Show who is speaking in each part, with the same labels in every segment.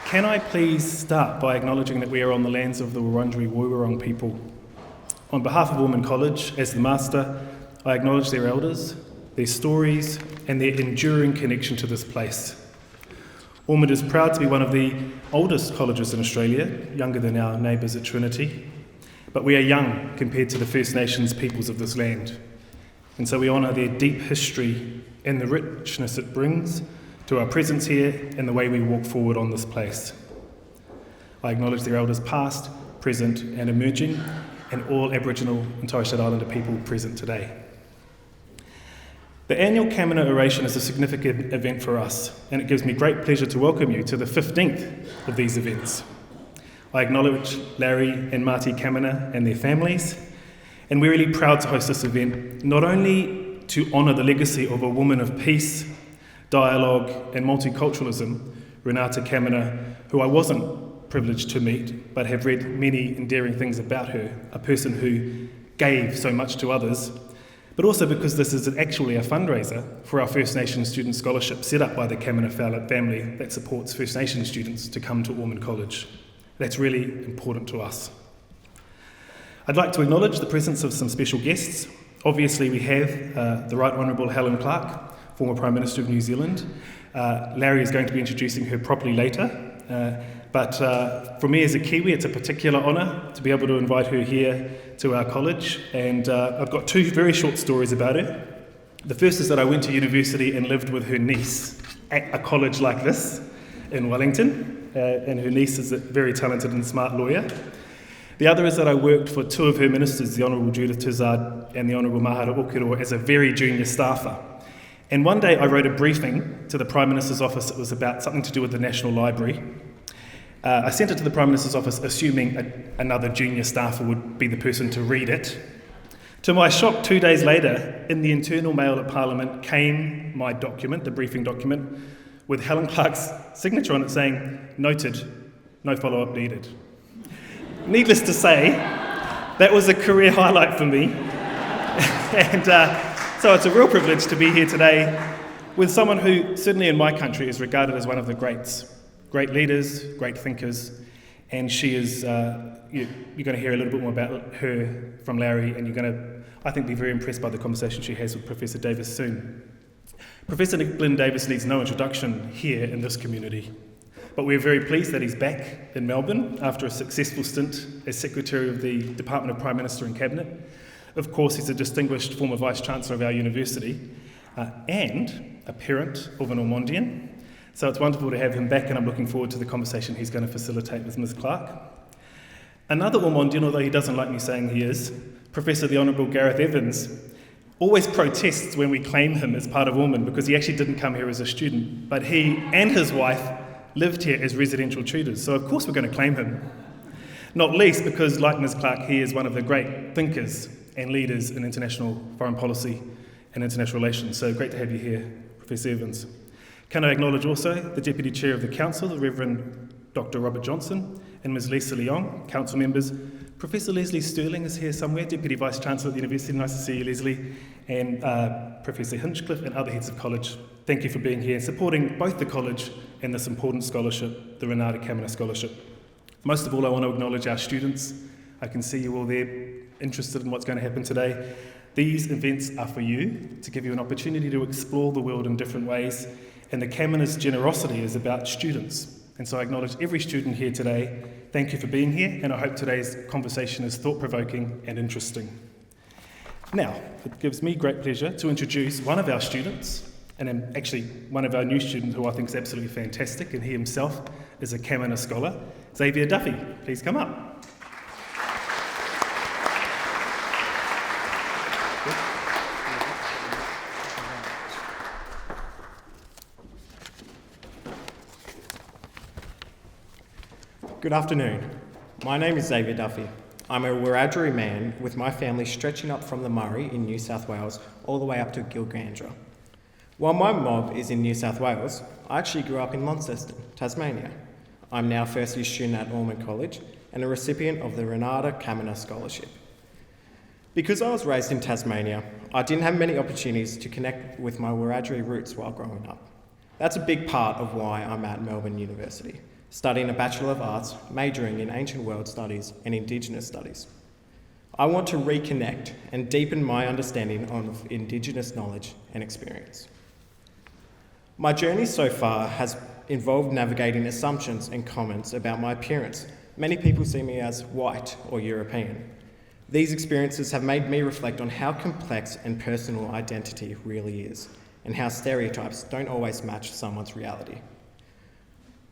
Speaker 1: Can I please start by acknowledging that we are on the lands of the Wurundjeri Woiwurrung people? On behalf of Ormond College, as the Master, I acknowledge their elders, their stories, and their enduring connection to this place. Ormond is proud to be one of the oldest colleges in Australia, younger than our neighbours at Trinity, but we are young compared to the First Nations peoples of this land. And so we honour their deep history and the richness it brings to our presence here and the way we walk forward on this place. I acknowledge their elders past, present and emerging, and all Aboriginal and Torres Strait Islander people present today. The annual Kamina Oration is a significant event for us, and it gives me great pleasure to welcome you to the 15th of these events. I acknowledge Larry and Marty Kamina and their families, and we're really proud to host this event, not only to honour the legacy of a woman of peace, dialogue and multiculturalism, Renata Kamina, who I wasn't privileged to meet, but have read many endearing things about her, a person who gave so much to others, but also because this is actually a fundraiser for our First Nations Student Scholarship set up by the Kamina family that supports First Nations students to come to Ormond College. That's really important to us. I'd like to acknowledge the presence of some special guests. Obviously we have the Right Honourable Helen Clark, former Prime Minister of New Zealand. Larry is going to be introducing her properly later, but for me as a Kiwi, it's a particular honour to be able to invite her here to our college, and I've got two very short stories about her. The first is that I went to university and lived with her niece at a college like this in Wellington, and her niece is a very talented and smart lawyer. The other is that I worked for two of her ministers, the Honourable Judith Tizard and the Honourable Mahara Okiroa, as a very junior staffer. And one day I wrote a briefing to the Prime Minister's office. It was about something to do with the National Library. I sent it to the Prime Minister's office assuming another junior staffer would be the person to read it. To my shock, 2 days later, in the internal mail at Parliament came my document, the briefing document, with Helen Clark's signature on it saying, "Noted, no follow-up needed." Needless to say, that was a career highlight for me. And so it's a real privilege to be here today with someone who, certainly in my country, is regarded as one of the greats. Great leaders, great thinkers, and she is, you're going to hear a little bit more about her from Larry, and you're going to, I think, be very impressed by the conversation she has with Professor Davis soon. Professor Glyn Davis needs no introduction here in this community, but we're very pleased that he's back in Melbourne after a successful stint as Secretary of the Department of Prime Minister and Cabinet. Of course, he's a distinguished former Vice-Chancellor of our university and a parent of an Ormondian. So it's wonderful to have him back, and I'm looking forward to the conversation he's going to facilitate with Ms. Clark. Another Ormondian, although he doesn't like me saying he is, Professor the Honourable Gareth Evans, always protests when we claim him as part of Ormond because he actually didn't come here as a student, but he and his wife lived here as residential tutors, so of course we're going to claim him. Not least because, like Ms. Clark, he is one of the great thinkers and leaders in international foreign policy and international relations. So great to have you here, Professor Evans. Can I acknowledge also the Deputy Chair of the Council, the Reverend Dr. Robert Johnson, and Ms. Lisa Leong, Council members. Professor Leslie Sterling is here somewhere, Deputy Vice-Chancellor at the University. Nice to see you, Leslie. And Professor Hinchcliffe and other heads of college. Thank you for being here and supporting both the college and this important scholarship, the Renata Kamina Scholarship. Most of all, I want to acknowledge our students. I can see you all there interested in what's going to happen today. These events are for you, to give you an opportunity to explore the world in different ways, and the Kamina's generosity is about students. And so I acknowledge every student here today. Thank you for being here, and I hope today's conversation is thought-provoking and interesting. Now, it gives me great pleasure to introduce one of our students, and actually one of our new students who I think is absolutely fantastic, and he himself is a Kamina scholar, Xavier Duffy. Please come up.
Speaker 2: Good afternoon. My name is Xavier Duffy. I'm a Wiradjuri man with my family stretching up from the Murray in New South Wales all the way up to Gilgandra. While my mob is in New South Wales, I actually grew up in Launceston, Tasmania. I'm now first year student at Ormond College and a recipient of the Renata Kamina Scholarship. Because I was raised in Tasmania, I didn't have many opportunities to connect with my Wiradjuri roots while growing up. That's a big part of why I'm at Melbourne University, studying a Bachelor of Arts, majoring in Ancient World Studies and Indigenous Studies. I want to reconnect and deepen my understanding of Indigenous knowledge and experience. My journey so far has involved navigating assumptions and comments about my appearance. Many people see me as white or European. These experiences have made me reflect on how complex and personal identity really is, and how stereotypes don't always match someone's reality.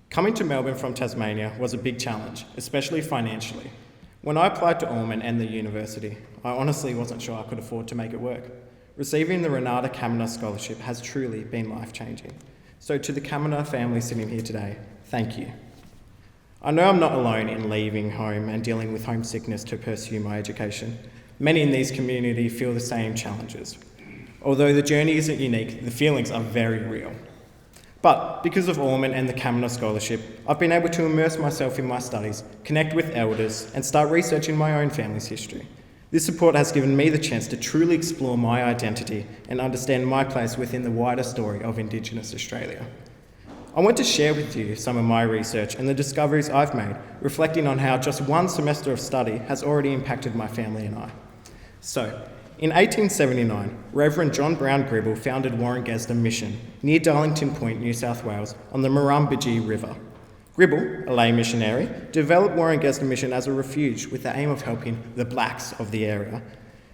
Speaker 2: Coming to Melbourne from Tasmania was a big challenge, especially financially. When I applied to Ormond and the university, I honestly wasn't sure I could afford to make it work. Receiving the Renata Kaminer Scholarship has truly been life-changing. So to the Kaminer family sitting here today, thank you. I know I'm not alone in leaving home and dealing with homesickness to pursue my education. Many in this community feel the same challenges. Although the journey isn't unique, the feelings are very real. But because of Ormond and the Kaminer Scholarship, I've been able to immerse myself in my studies, connect with elders, and start researching my own family's history. This support has given me the chance to truly explore my identity and understand my place within the wider story of Indigenous Australia. I want to share with you some of my research and the discoveries I've made, reflecting on how just one semester of study has already impacted my family and I. So, in 1879, Reverend John Brown Gribble founded Warringasta Mission near Darlington Point, New South Wales, on the Murrumbidgee River. Gribble, a lay missionary, developed Warringasta Mission as a refuge with the aim of helping the blacks of the area,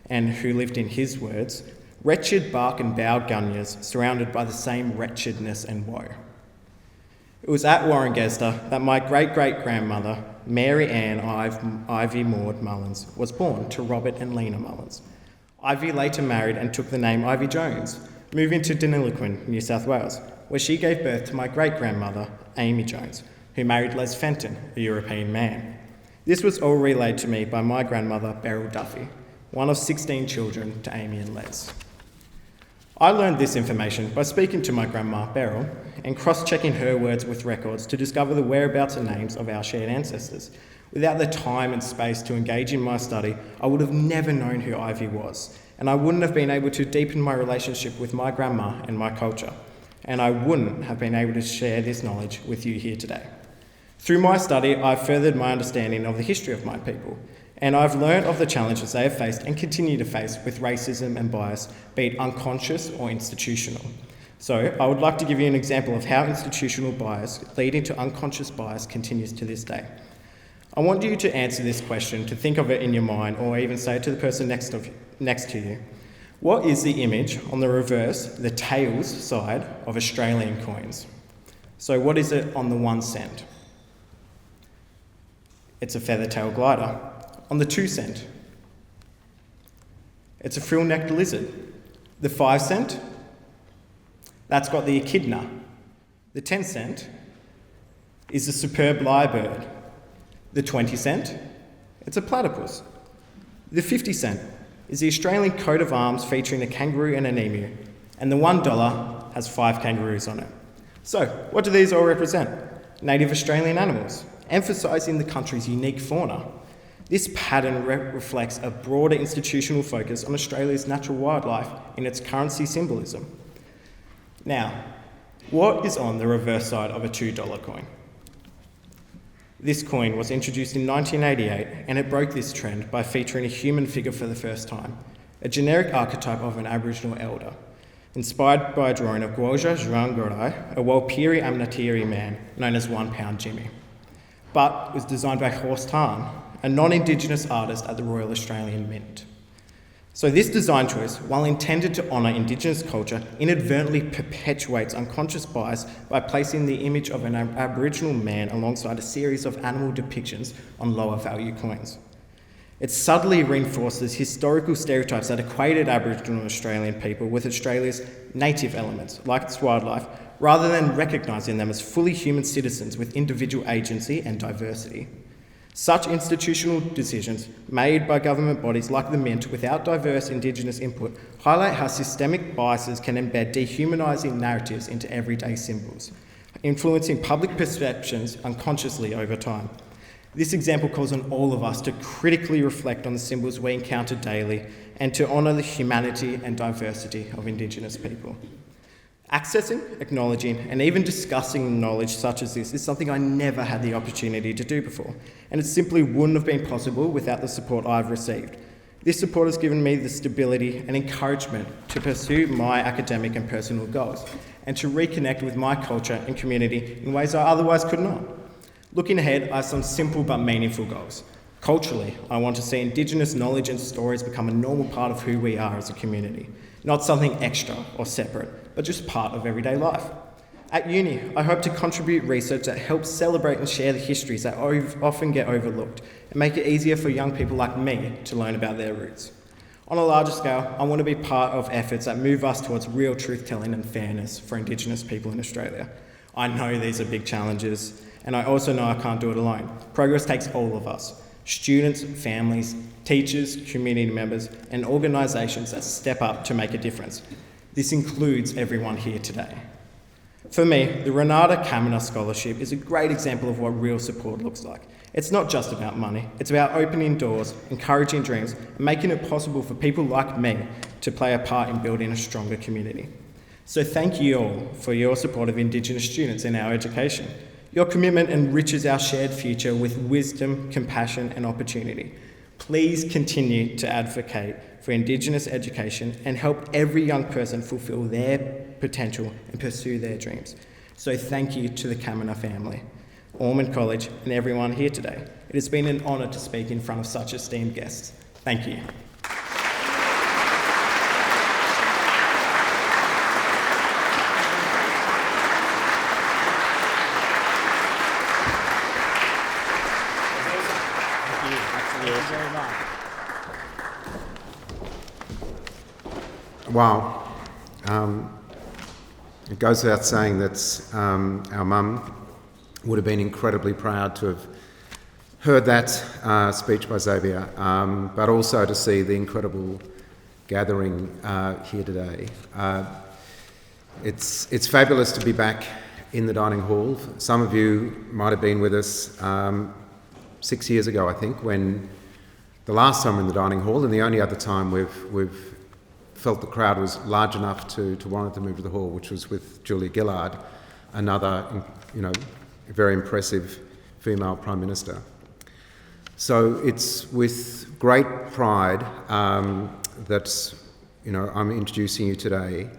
Speaker 2: and who lived, in his words, wretched bark and bough gunyahs surrounded by the same wretchedness and woe. It was at Warringasta that my great-great-grandmother, Mary Ann Ivy Maud Mullins, was born to Robert and Lena Mullins. Ivy later married and took the name Ivy Jones, moving to Deniliquin, New South Wales, where she gave birth to my great-grandmother, Amy Jones, who married Les Fenton, a European man. This was all relayed to me by my grandmother, Beryl Duffy, one of 16 children to Amy and Les. I learned this information by speaking to my grandma, Beryl, and cross-checking her words with records to discover the whereabouts and names of our shared ancestors. Without the time and space to engage in my study, I would have never known who Ivy was, and I wouldn't have been able to deepen my relationship with my grandma and my culture, and I wouldn't have been able to share this knowledge with you here today. Through my study, I've furthered my understanding of the history of my people, and I've learned of the challenges they have faced and continue to face with racism and bias, be it unconscious or institutional. So I would like to give you an example of how institutional bias leading to unconscious bias continues to this day. I want you to answer this question, to think of it in your mind, or even say it to the person next to you. What is the image on the reverse, the tails side of Australian coins? So what is it on the 1 cent? It's a feather-tailed glider. On the 2 cent, it's a frill-necked lizard. The 5 cent, that's got the echidna. The 10 cent is the superb lyrebird. The 20 cent, it's a platypus. The 50 cent is the Australian coat of arms featuring a kangaroo and an emu. And the $1 has 5 kangaroos on it. So, what do these all represent? Native Australian animals, emphasising the country's unique fauna. This pattern reflects a broader institutional focus on Australia's natural wildlife in its currency symbolism. Now, what is on the reverse side of a $2 coin? This coin was introduced in 1988, and it broke this trend by featuring a human figure for the first time, a generic archetype of an Aboriginal elder, inspired by a drawing of Gwalja Zhuanggurai, a Walpiri Amnatiri man known as 1 Pound Jimmy, but was designed by Horst Hahn, a non-Indigenous artist at the Royal Australian Mint. So this design choice, while intended to honour Indigenous culture, inadvertently perpetuates unconscious bias by placing the image of an Aboriginal man alongside a series of animal depictions on lower value coins. It subtly reinforces historical stereotypes that equated Aboriginal Australian people with Australia's native elements, like its wildlife, rather than recognising them as fully human citizens with individual agency and diversity. Such institutional decisions made by government bodies like the Mint without diverse Indigenous input highlight how systemic biases can embed dehumanising narratives into everyday symbols, influencing public perceptions unconsciously over time. This example calls on all of us to critically reflect on the symbols we encounter daily and to honour the humanity and diversity of Indigenous people. Accessing, acknowledging, and even discussing knowledge such as this is something I never had the opportunity to do before, and it simply wouldn't have been possible without the support I've received. This support has given me the stability and encouragement to pursue my academic and personal goals, and to reconnect with my culture and community in ways I otherwise could not. Looking ahead, I have some simple but meaningful goals. Culturally, I want to see Indigenous knowledge and stories become a normal part of who we are as a community, not something extra or separate, but just part of everyday life. At uni, I hope to contribute research that helps celebrate and share the histories that often get overlooked and make it easier for young people like me to learn about their roots. On a larger scale, I want to be part of efforts that move us towards real truth-telling and fairness for Indigenous people in Australia. I know these are big challenges, and I also know I can't do it alone. Progress takes all of us: students, families, teachers, community members, and organisations that step up to make a difference. This includes everyone here today. For me, the Renata Kaminer Scholarship is a great example of what real support looks like. It's not just about money, it's about opening doors, encouraging dreams, and making it possible for people like me to play a part in building a stronger community. So thank you all for your support of Indigenous students in our education. Your commitment enriches our shared future with wisdom, compassion, and opportunity. Please continue to advocate for Indigenous education and help every young person fulfil their potential and pursue their dreams. So thank you to the Kaminer family, Ormond College, and everyone here today. It has been an honour to speak in front of such esteemed guests. Thank you.
Speaker 3: Wow. It goes without saying that our mum would have been incredibly proud to have heard that speech by Xavier, but also to see the incredible gathering here today. It's fabulous to be back in the dining hall. Some of you might have been with us 6 years ago, I think, when the last time in the dining hall, and the only other time we've felt the crowd was large enough to warrant the move to the hall, which was with Julia Gillard, another, very impressive female Prime Minister. So it's with great pride that, I'm introducing you today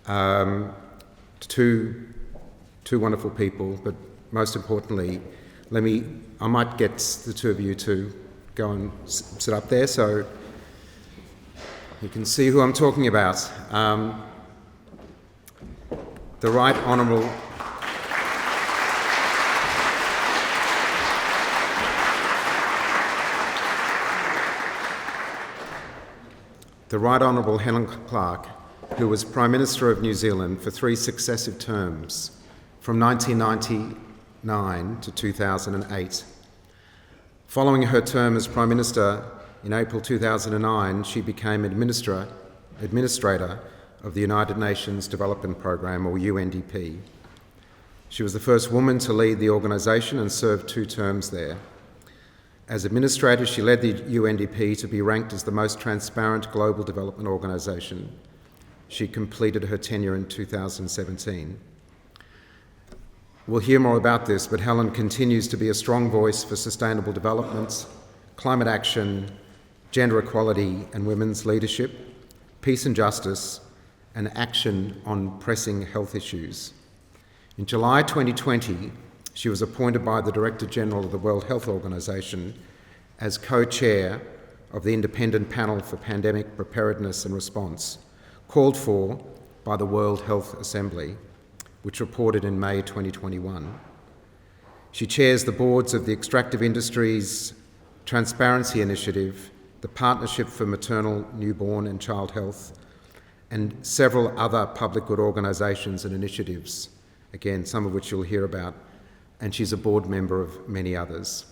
Speaker 3: to two wonderful people, but most importantly, I might get the two of you to go and sit up there so you can see who I'm talking about. The Right Honourable Helen Clark, who was Prime Minister of New Zealand for 3 successive terms, from 1999 to 2008. Following her term as Prime Minister in April 2009, she became administrator of the United Nations Development Programme, or UNDP. She was the first woman to lead the organisation and served 2 terms there. As administrator, she led the UNDP to be ranked as the most transparent global development organisation. She completed her tenure in 2017. We'll hear more about this, but Helen continues to be a strong voice for sustainable development, climate action, gender equality and women's leadership, peace and justice, and action on pressing health issues. In July 2020, she was appointed by the Director General of the World Health Organization as co-chair of the Independent Panel for Pandemic Preparedness and Response, called for by the World Health Assembly, which reported in May 2021. She chairs the boards of the Extractive Industries Transparency Initiative, the Partnership for Maternal, Newborn and Child Health, and several other public good organisations and initiatives, again, some of which you'll hear about, and she's a board member of many others.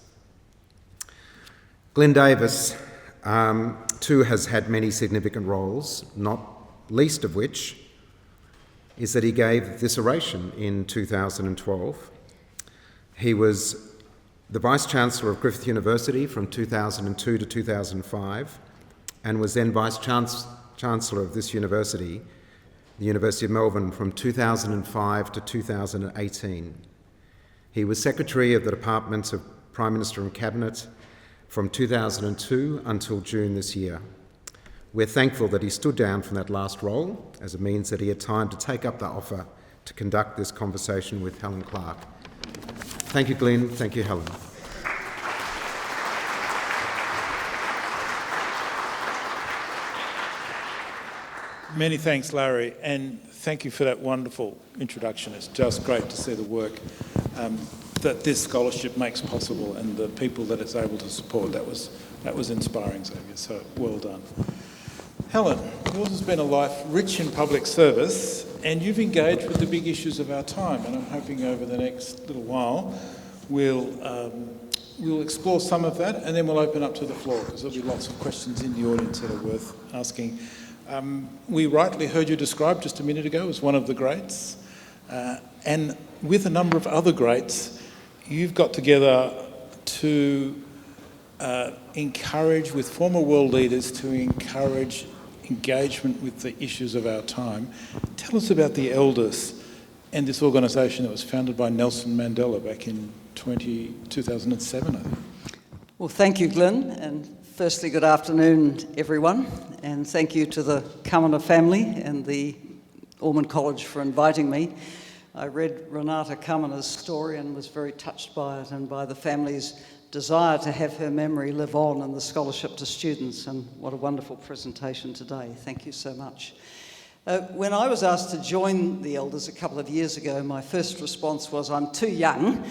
Speaker 3: Glenn Davis, too, has had many significant roles, not least of which is that he gave this oration in 2012. He was the Vice-Chancellor of Griffith University from 2002 to 2005, and was then Vice-Chancellor of this university the University of Melbourne from 2005 to 2018. He was Secretary of the Department of Prime Minister and Cabinet from 2002 until June this year. We're thankful that he stood down from that last role, as it means that he had time to take up the offer to conduct this conversation with Helen Clark. Thank you, Glenn. Thank you, Helen.
Speaker 4: Many thanks, Larry, and thank you for that wonderful introduction. It's just great to see the work that this scholarship makes possible and the people that it's able to support. That was inspiring, Xavier, so well done. Helen, yours has been a life rich in public service, and you've engaged with the big issues of our time, and I'm hoping over the next little while we'll explore some of that, and then we'll open up to the floor, because there'll be lots of questions in the audience that are worth asking. We rightly heard you described just a minute ago as one of the greats, and with a number of other greats, you've got together to encourage, with former world leaders, to encourage engagement with the issues of our time. Tell us about the Elders and this organisation that was founded by Nelson Mandela back in 2007, I think.
Speaker 5: Well, thank you, Glenn, and firstly, good afternoon, everyone, and thank you to the Kamina family and the Ormond College for inviting me. I read Renata Kamina's story and was very touched by it and by the family's desire to have her memory live on in the scholarship to students, and what a wonderful presentation today. Thank you so much. When I was asked to join the Elders a couple of years ago, my first response was, I'm too young.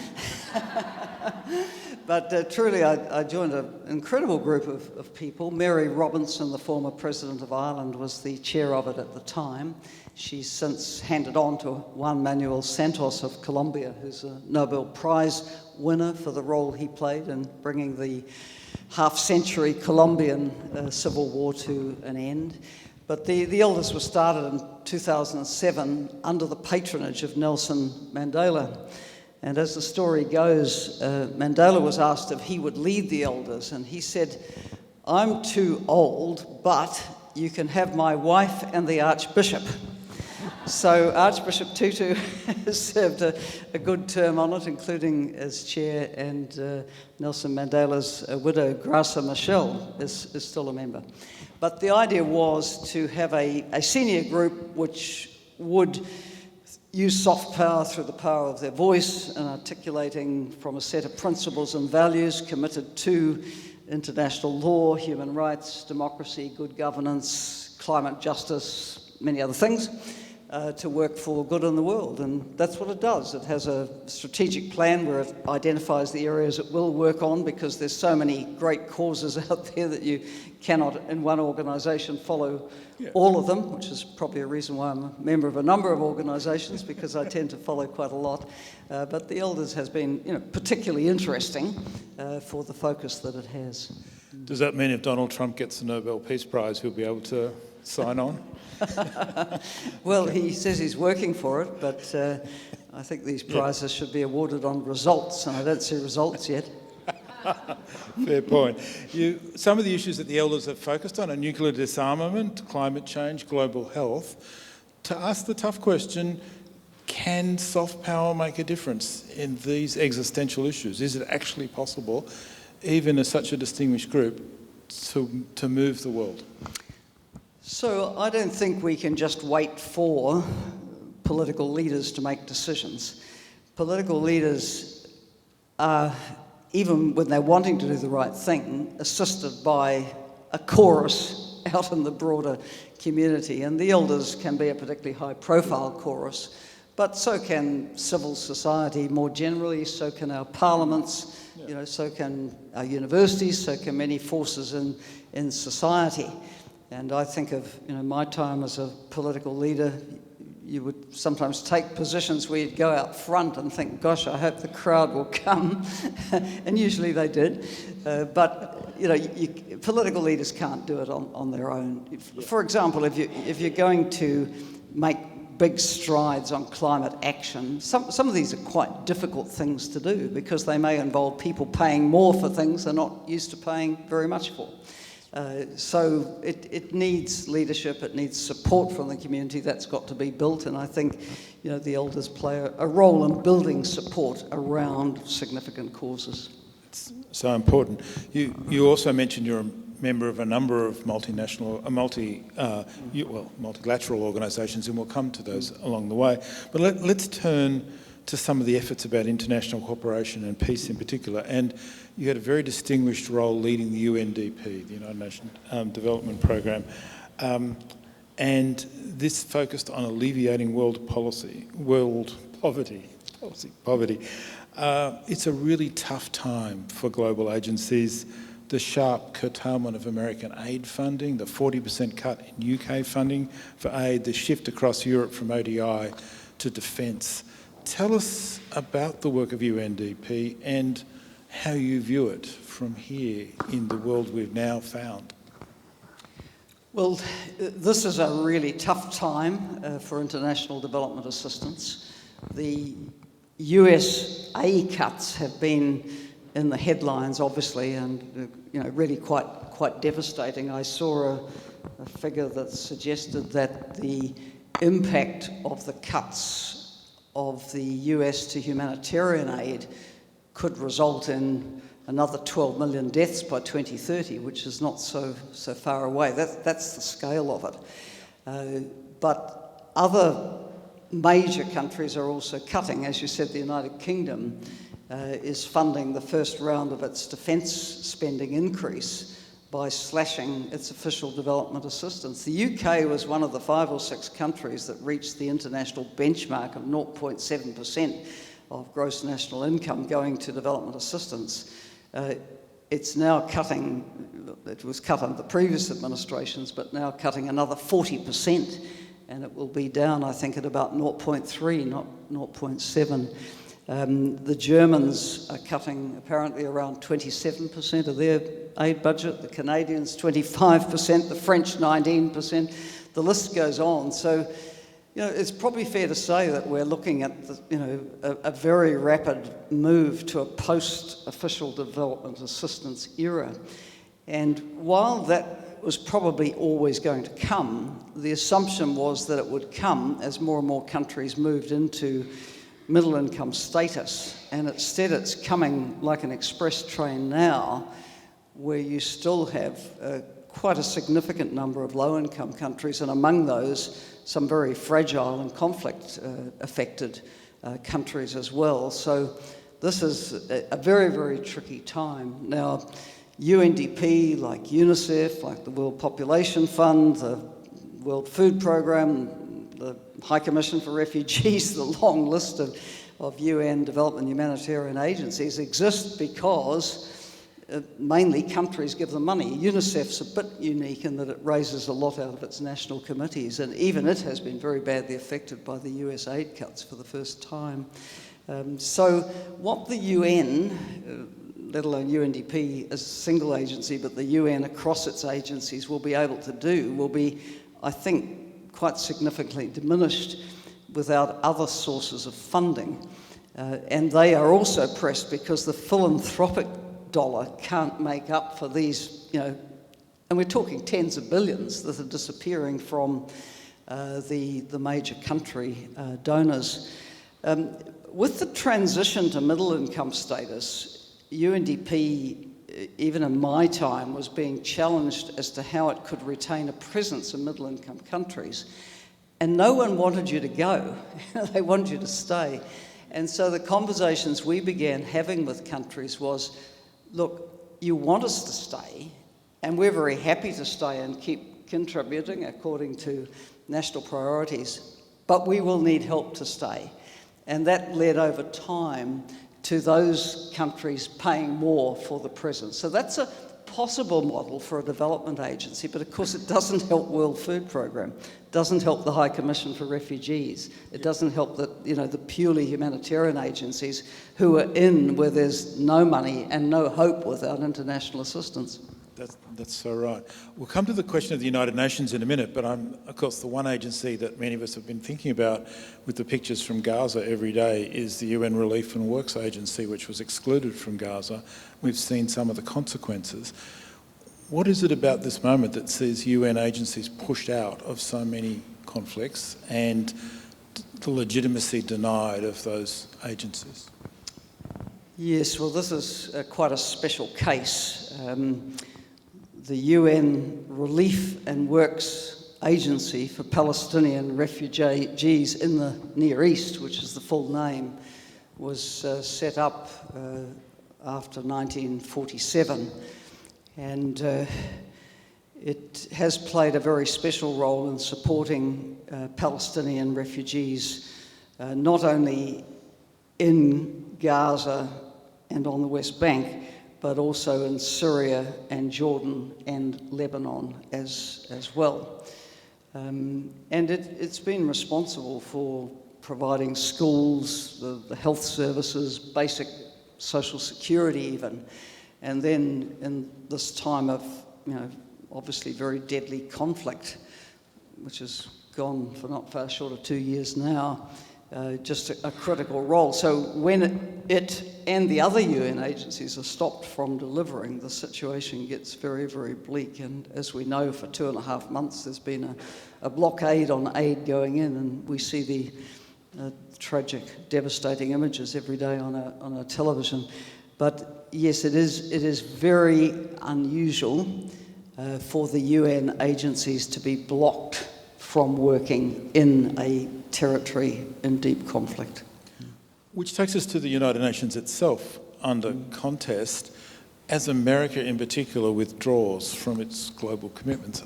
Speaker 5: But truly, I joined an incredible group of people. Mary Robinson, the former President of Ireland, was the chair of it at the time. She's since handed on to Juan Manuel Santos of Colombia, who's a Nobel Prize winner for the role he played in bringing the half-century Colombian civil war to an end. But the Elders were started in 2007 under the patronage of Nelson Mandela. And as the story goes, Mandela was asked if he would lead the Elders, and he said, I'm too old, but you can have my wife and the Archbishop. So Archbishop Tutu has served a good term on it, including as chair, and Nelson Mandela's widow, Graça Machel, is still a member. But the idea was to have a senior group which would use soft power through the power of their voice and articulating from a set of principles and values committed to international law, human rights, democracy, good governance, climate justice, many other things, to work for good in the world. And that's what it does. It has a strategic plan where it identifies the areas it will work on, because there's so many great causes out there that you cannot, in one organisation, follow all of them, which is probably a reason why I'm a member of a number of organisations, because I tend to follow quite a lot. But the Elders has been, particularly interesting for the focus that it has.
Speaker 4: Does that mean if Donald Trump gets the Nobel Peace Prize, he'll be able to sign on?
Speaker 5: Well, he says he's working for it, but I think these prizes should be awarded on results, and I don't see results yet.
Speaker 4: Fair point. Some of the issues that the Elders have focused on are nuclear disarmament, climate change, global health. To ask the tough question, can soft power make a difference in these existential issues? Is it actually possible, even as such a distinguished group, to move the world?
Speaker 5: So I don't think we can just wait for political leaders to make decisions. Political leaders are, even when they're wanting to do the right thing, assisted by a chorus out in the broader community. And the Elders can be a particularly high-profile chorus, but so can civil society more generally, so can our parliaments, so can our universities, so can many forces in society. And I think of my time as a political leader, you would sometimes take positions where you'd go out front and think, gosh, I hope the crowd will come. And usually they did. But political leaders can't do it on their own. For example, if you're going to make big strides on climate action, some of these are quite difficult things to do, because they may involve people paying more for things they're not used to paying very much for. So it needs leadership, it needs support from the community. That's got to be built, and I think the elders play a role in building support around significant causes.
Speaker 4: It's so important. You also mentioned you're a member of a number of multilateral organisations, and we'll come to those along the way. But let's turn to some of the efforts about international cooperation and peace in particular. And you had a very distinguished role leading the UNDP, the United Nations Development Programme. And this focused on alleviating world poverty. It's a really tough time for global agencies. The sharp curtailment of American aid funding, the 40% cut in UK funding for aid, the shift across Europe from ODI to defence. Tell us about the work of UNDP and how you view it from here in the world we've now found.
Speaker 5: Well, this is a really tough time for international development assistance. The USA cuts have been in the headlines, obviously, and really quite devastating. I saw a figure that suggested that the impact of the cuts of the US to humanitarian aid could result in another 12 million deaths by 2030, which is not so far away. That's the scale of it. But other major countries are also cutting. As you said, the United Kingdom is funding the first round of its defence spending increase by slashing its official development assistance. The UK was one of the 5 or 6 countries that reached the international benchmark of 0.7% of gross national income going to development assistance. It's now cutting, it was cut under the previous administrations, but now cutting another 40%, and it will be down, I think, at about 0.3, not 0.7. The Germans are cutting apparently around 27% of their aid budget, the Canadians 25%, the French 19%, the list goes on. So, it's probably fair to say that we're looking at a very rapid move to a post-official development assistance era. And while that was probably always going to come, the assumption was that it would come as more and more countries moved into middle income status, and instead it's coming like an express train now, where you still have quite a significant number of low income countries, and among those some very fragile and conflict affected countries as well. So this is a very, very tricky time. Now, UNDP, like UNICEF, like the World Population Fund, the World Food Programme, the High Commission for Refugees, the long list of UN development humanitarian agencies exist because mainly countries give them money. UNICEF's a bit unique in that it raises a lot out of its national committees, and even it has been very badly affected by the US aid cuts for the first time. So what the UN, let alone UNDP as a single agency, but the UN across its agencies will be able to do will be, I think, quite significantly diminished without other sources of funding. And they are also pressed because the philanthropic dollar can't make up for these, and we're talking tens of billions that are disappearing from the major country donors. With the transition to middle income status, UNDP, even in my time, was being challenged as to how it could retain a presence in middle income countries. And no one wanted you to go. They wanted you to stay. And so the conversations we began having with countries was, look, you want us to stay, and we're very happy to stay and keep contributing according to national priorities, but we will need help to stay. And that led over time to those countries paying more for the presence. So that's a possible model for a development agency, but of course it doesn't help World Food Programme, doesn't help the High Commission for Refugees, it doesn't help the purely humanitarian agencies who are in where there's no money and no hope without international assistance.
Speaker 4: That's so right. We'll come to the question of the United Nations in a minute, but of course the one agency that many of us have been thinking about with the pictures from Gaza every day is the UN Relief and Works Agency, which was excluded from Gaza. We've seen some of the consequences. What is it about this moment that sees UN agencies pushed out of so many conflicts and the legitimacy denied of those agencies?
Speaker 5: Yes, well, this is quite a special case. The UN Relief and Works Agency for Palestinian Refugees in the Near East, which is the full name, was set up after 1947, and it has played a very special role in supporting Palestinian refugees, not only in Gaza and on the West Bank, but also in Syria and Jordan and Lebanon as well. And it's been responsible for providing schools, the health services, basic social security even. And then in this time of, obviously very deadly conflict, which has gone for not far short of 2 years now, just a critical role. So when it and the other UN agencies are stopped from delivering, the situation gets very, very bleak. And as we know, for 2.5 months, there's been a blockade on aid going in, and we see the tragic, devastating images every day on our television. But yes, it is very unusual for the UN agencies to be blocked from working in a territory in deep conflict.
Speaker 4: Which takes us to the United Nations itself under contest, as America in particular withdraws from its global commitments.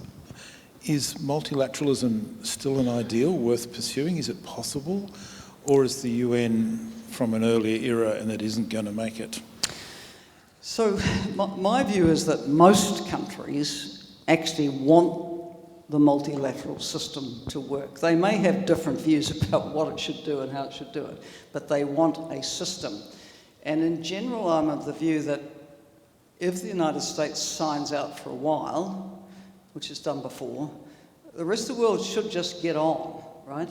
Speaker 4: Is multilateralism still an ideal worth pursuing? Is it possible? Or is the UN from an earlier era and it isn't going to make it?
Speaker 5: So my view is that most countries actually want the multilateral system to work. They may have different views about what it should do and how it should do it, but they want a system. And in general, I'm of the view that if the United States signs out for a while, which is done before, the rest of the world should just get on, right?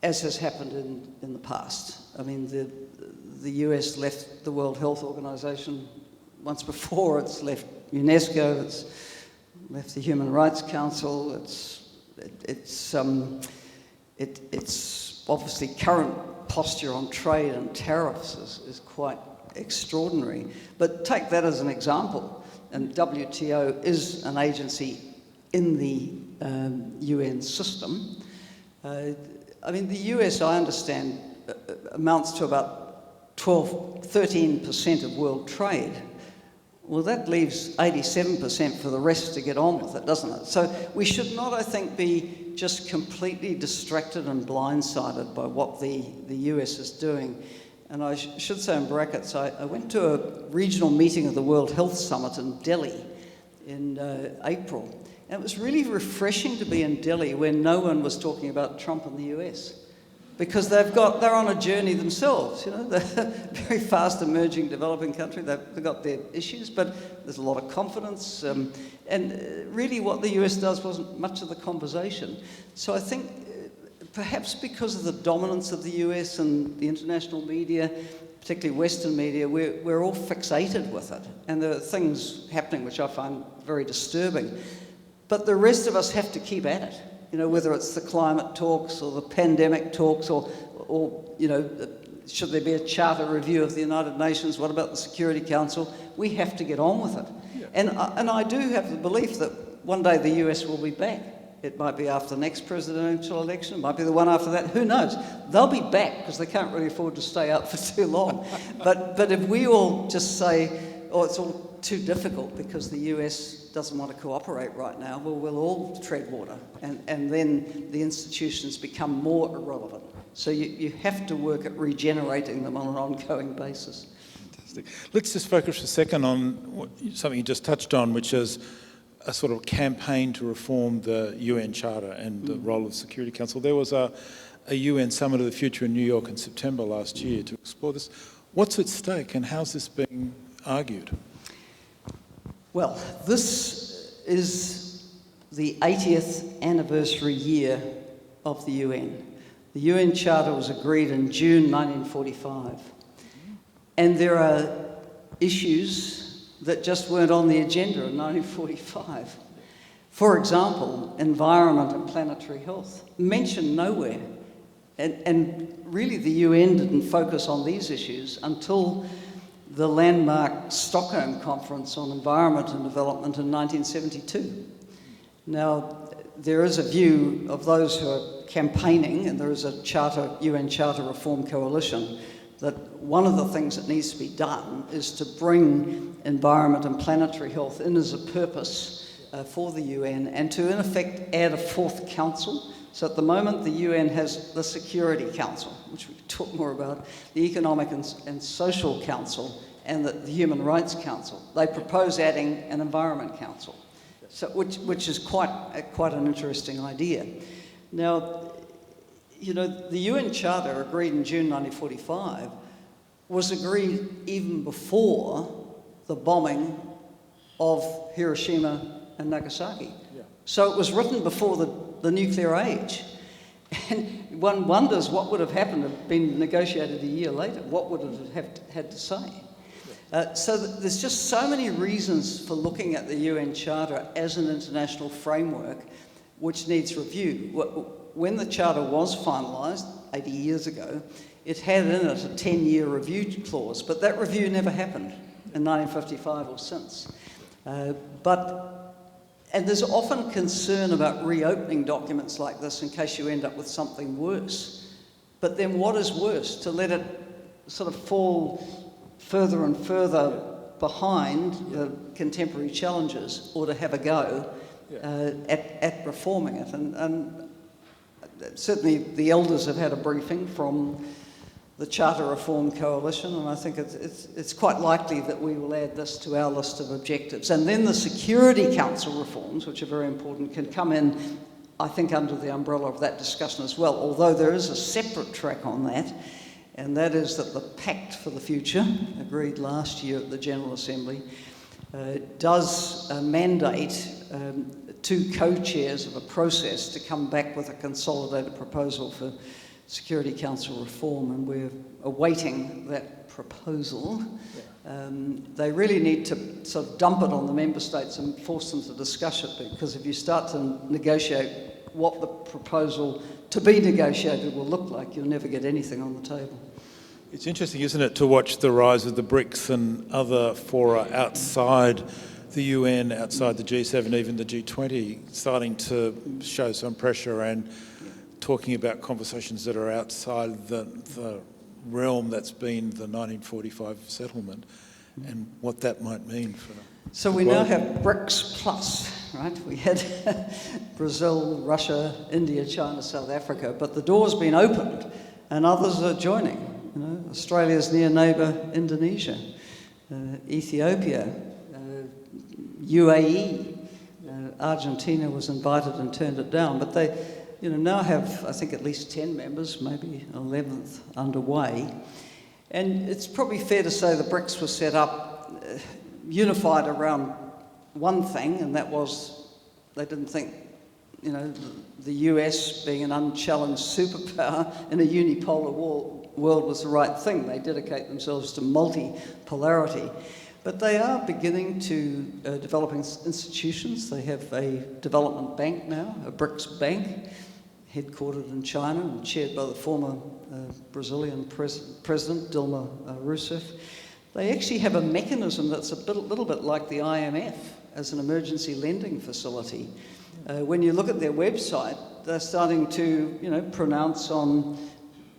Speaker 5: As has happened in the past. I mean, the US left the World Health Organization once before, it's left UNESCO, it's left the Human Rights Council, it's obviously current posture on trade and tariffs is quite extraordinary. But take that as an example, and WTO is an agency in the UN system. I mean, the US, I understand, amounts to about 13% of world trade. Well, that leaves 87% for the rest to get on with it, doesn't it? So we should not, I think, be just completely distracted and blindsided by what the US is doing. And I should say in brackets, I went to a regional meeting of the World Health Summit in Delhi in April. And it was really refreshing to be in Delhi when no one was talking about Trump and the US. Because they're on a journey themselves, they're a very fast emerging developing country, they've got their issues, but there's a lot of confidence, and really what the US does wasn't much of the conversation. So I think perhaps because of the dominance of the US and the international media, particularly Western media, we're all fixated with it, and there are things happening which I find very disturbing. But the rest of us have to keep at it. Whether it's the climate talks or the pandemic talks or should there be a charter review of the United Nations? What about the Security Council? We have to get on with it. Yeah. And I do have the belief that one day the US will be back. It might be after the next presidential election. It might be the one after that. Who knows? They'll be back because they can't really afford to stay out for too long. But if we all just say, oh, it's all too difficult because the US doesn't want to cooperate right now, well, we'll all tread water, and then the institutions become more irrelevant. So you have to work at regenerating them on an ongoing basis.
Speaker 4: Fantastic. Let's just focus for a second on something you just touched on, which is a sort of campaign to reform the UN Charter and the role of the Security Council. There was a UN Summit of the Future in New York in September last year to explore this. What's at stake and how's this being argued?
Speaker 5: Well, this is the 80th anniversary year of the UN. The UN Charter was agreed in June 1945. And there are issues that just weren't on the agenda in 1945. For example, environment and planetary health, mentioned nowhere. And really the UN didn't focus on these issues until the landmark Stockholm Conference on Environment and Development in 1972. Now, there is a view of those who are campaigning, and there is a UN Charter Reform Coalition, that one of the things that needs to be done is to bring environment and planetary health in as a purpose for the UN, and to in effect add a fourth council. So at the moment the UN has the Security Council, which we can talk more about, the Economic and Social Council, and the Human Rights Council. They propose adding an Environment Council, so which is quite an interesting idea. Now, you know, the UN Charter, agreed in June 1945, was agreed even before the bombing of Hiroshima and Nagasaki. Yeah. So it was written before the nuclear age. And one wonders what would have happened if it had been negotiated a year later. What would it have had to say? So there's just so many reasons for looking at the UN Charter as an international framework which needs review. When the Charter was finalised 80 years ago, it had in it a 10-year review clause, but that review never happened in 1955 or since. And there's often concern about reopening documents like this in case you end up with something worse. But then what is worse? To let it sort of fall further and further behind the contemporary challenges, or to have a go at reforming it. And certainly the elders have had a briefing from the Charter Reform Coalition, and I think it's quite likely that we will add this to our list of objectives. And then the Security Council reforms, which are very important, can come in, I think, under the umbrella of that discussion as well, although there is a separate track on that, and that is that the Pact for the Future, agreed last year at the General Assembly, does mandate two co-chairs of a process to come back with a consolidated proposal for Security Council reform, and we're awaiting that proposal. They really need to sort of dump it on the member states and force them to discuss it, because if you start to negotiate what the proposal to be negotiated will look like, you'll never get anything on the table.
Speaker 4: It's interesting, isn't it, to watch the rise of the BRICS and other fora outside the UN, outside the G7, even the G20, starting to show some pressure and talking about conversations that are outside the realm that's been the 1945 settlement, and what that might mean for them.
Speaker 5: So we now have BRICS Plus, right? We had Brazil, Russia, India, China, South Africa, but the door's been opened and others are joining. You know, Australia's near neighbour, Indonesia, Ethiopia, UAE, Argentina was invited and turned it down, but they now have, I think, at least 10 members, maybe 11th underway. And it's probably fair to say the BRICS was set up unified around one thing, and that was they didn't think, the US being an unchallenged superpower in a unipolar world was the right thing. They dedicate themselves to multipolarity. But they are beginning to develop institutions. They have a development bank now, a BRICS bank, headquartered in China and chaired by the former Brazilian President Dilma Rousseff. They actually have a mechanism that's a little bit like the IMF as an emergency lending facility. When you look at their website, they're starting to, pronounce on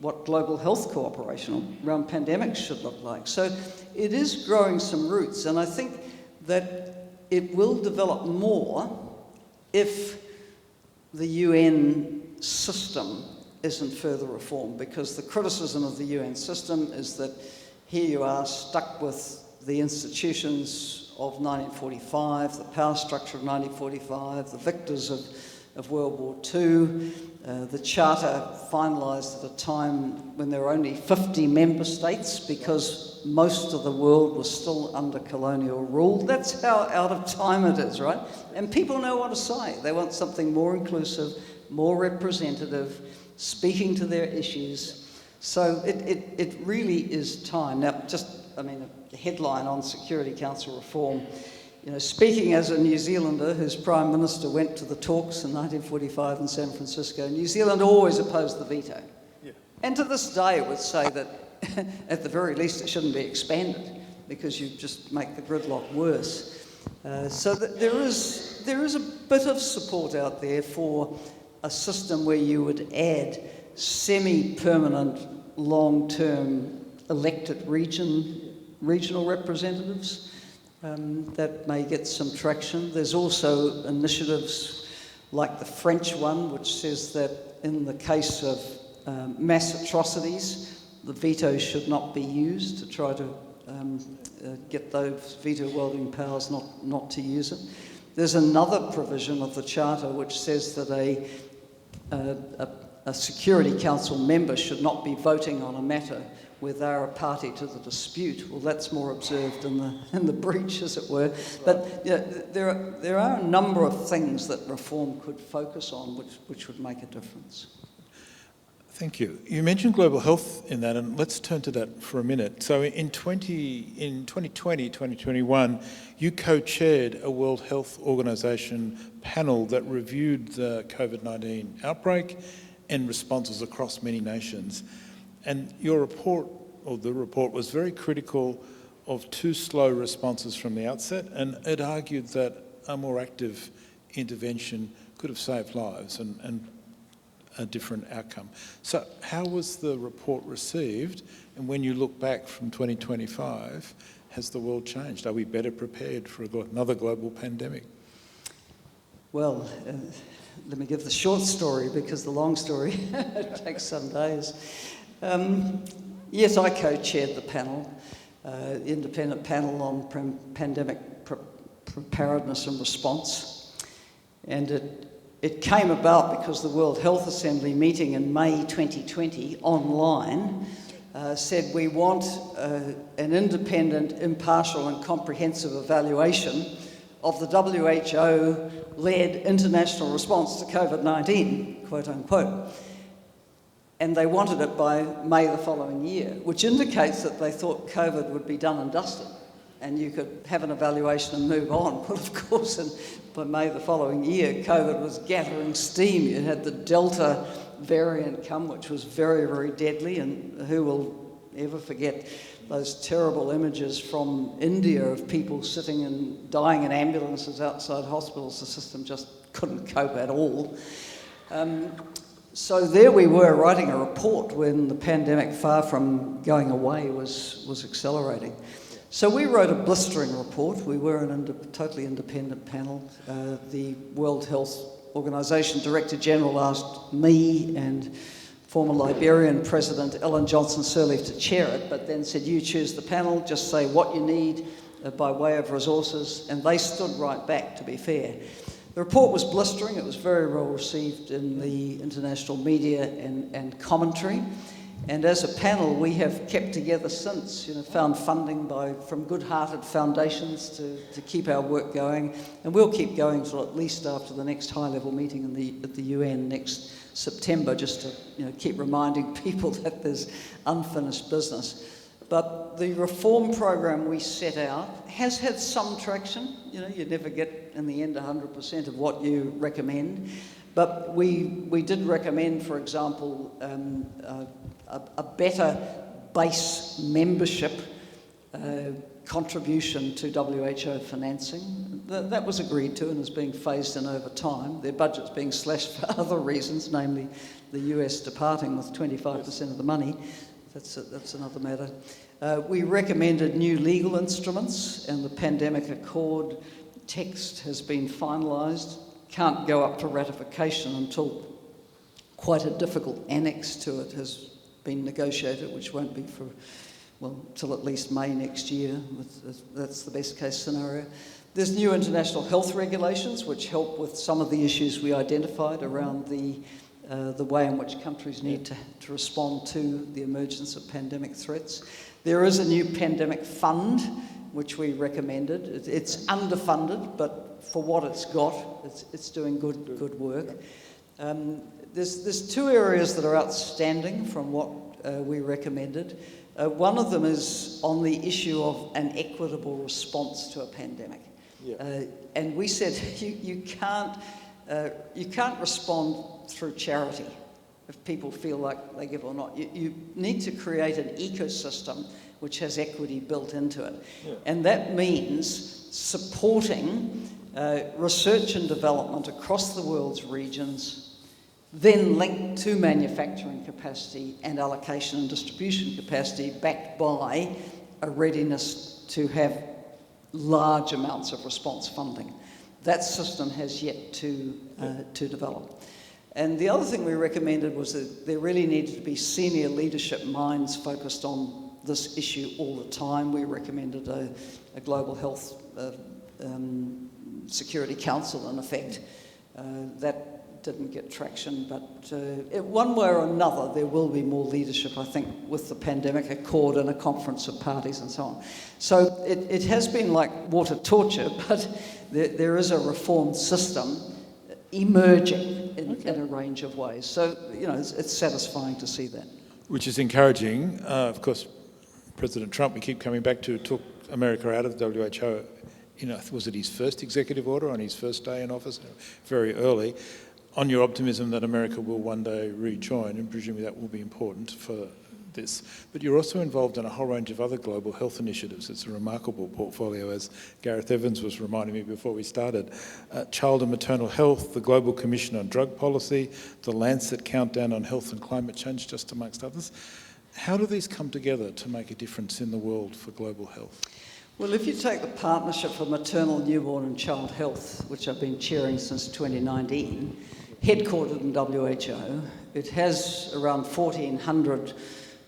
Speaker 5: what global health cooperation around pandemics should look like. So it is growing some roots, and I think that it will develop more if the UN system isn't further reformed, because the criticism of the UN system is that here you are stuck with the institutions of 1945, the power structure of 1945, the victors of World War II, the Charter finalised at a time when there were only 50 member states because most of the world was still under colonial rule. That's how out of time it is, right? And people know what to say. They want something more inclusive, more representative, speaking to their issues. So it really is time. Now, a the headline on Security Council reform. Speaking as a New Zealander whose Prime Minister went to the talks in 1945 in San Francisco, New Zealand always opposed the veto. Yeah. And to this day would say that at the very least it shouldn't be expanded because you just make the gridlock worse. So that there is a bit of support out there for a system where you would add semi-permanent, long-term elected regional representatives. That may get some traction. There's also initiatives like the French one, which says that in the case of mass atrocities, the veto should not be used to try to get those veto-wielding powers not to use it. There's another provision of the Charter which says that a Security Council member should not be voting on a matter where they're a party to the dispute. Well, that's more observed in the breach, as it were. But there are a number of things that reform could focus on which would make a difference.
Speaker 4: Thank you. You mentioned global health in that, and let's turn to that for a minute. So in 2020, 2021, you co-chaired a World Health Organization panel that reviewed the COVID-19 outbreak and responses across many nations. And your report, or the report, was very critical of too slow responses from the outset, and it argued that a more active intervention could have saved lives and a different outcome. So how was the report received? And when you look back from 2025, has the world changed? Are we better prepared for another global pandemic?
Speaker 5: Well, let me give the short story because the long story takes some days. Yes, I co-chaired the panel, independent panel on pandemic preparedness and response. And it came about because the World Health Assembly meeting in May 2020 online said we want an independent, impartial and comprehensive evaluation of the WHO-led international response to COVID-19, quote unquote. And they wanted it by May the following year, which indicates that they thought COVID would be done and dusted and you could have an evaluation and move on. Well, of course, by May the following year, COVID was gathering steam. You had the Delta variant come, which was very, very deadly, and who will ever forget those terrible images from India of people sitting and dying in ambulances outside hospitals. The system just couldn't cope at all. So there we were writing a report when the pandemic, far from going away, was accelerating. So we wrote a blistering report. We were an totally independent panel. The World Health Organization Director General asked me and former Liberian President Ellen Johnson Sirleaf to chair it, but then said, you choose the panel, just say what you need by way of resources, and they stood right back, to be fair. The report was blistering. It was very well received in the international media and commentary. And as a panel, we have kept together since, found funding from good-hearted foundations to keep our work going. And we'll keep going till at least after the next high-level meeting at the UN next September, just to keep reminding people that there's unfinished business. But the reform program we set out has had some traction. You never get, in the end, 100% of what you recommend. But we did recommend, for example, a better base membership contribution to WHO financing. That was agreed to and is being phased in over time. Their budget's being slashed for other reasons, namely the US departing with 25% of the money. That's another matter. We recommended new legal instruments, and the Pandemic Accord text has been finalised. Can't go up to ratification until quite a difficult annex to it has been negotiated, which won't be till at least May next year. That's the best case scenario. There's new international health regulations which help with some of the issues we identified around the way in which countries need to respond to the emergence of pandemic threats. There is a new pandemic fund which we recommended. It's underfunded, but for what it's got, it's doing good work. there's two areas that are outstanding from what we recommended. One of them is on the issue of an equitable response to a pandemic.
Speaker 4: Yeah.
Speaker 5: And we said you can't respond through charity if people feel like they give or not. You need to create an ecosystem which has equity built into it.
Speaker 4: Yeah.
Speaker 5: And that means supporting research and development across the world's regions, then linked to manufacturing capacity and allocation and distribution capacity, backed by a readiness to have large amounts of response funding. That system has yet to develop. And the other thing we recommended was that there really needed to be senior leadership minds focused on this issue all the time. We recommended a global health security council, in effect. That didn't get traction, but one way or another, there will be more leadership, I think, with the pandemic accord and a conference of parties and so on. So it has been like water torture, but there is a reformed system emerging in a range of ways. So, it's satisfying to see that.
Speaker 4: Which is encouraging. Of course, President Trump, we keep coming back to, took America out of the WHO. Was it his first executive order on his first day in office? Very early. On your optimism that America will one day rejoin, and presumably that will be important for this. But you're also involved in a whole range of other global health initiatives. It's a remarkable portfolio, as Gareth Evans was reminding me before we started. Child and maternal health, the Global Commission on Drug Policy, the Lancet Countdown on Health and Climate Change, just amongst others. How do these come together to make a difference in the world for global health?
Speaker 5: Well, if you take the Partnership for Maternal, Newborn and Child Health, which I've been chairing since 2019, headquartered in WHO, it has around 1,400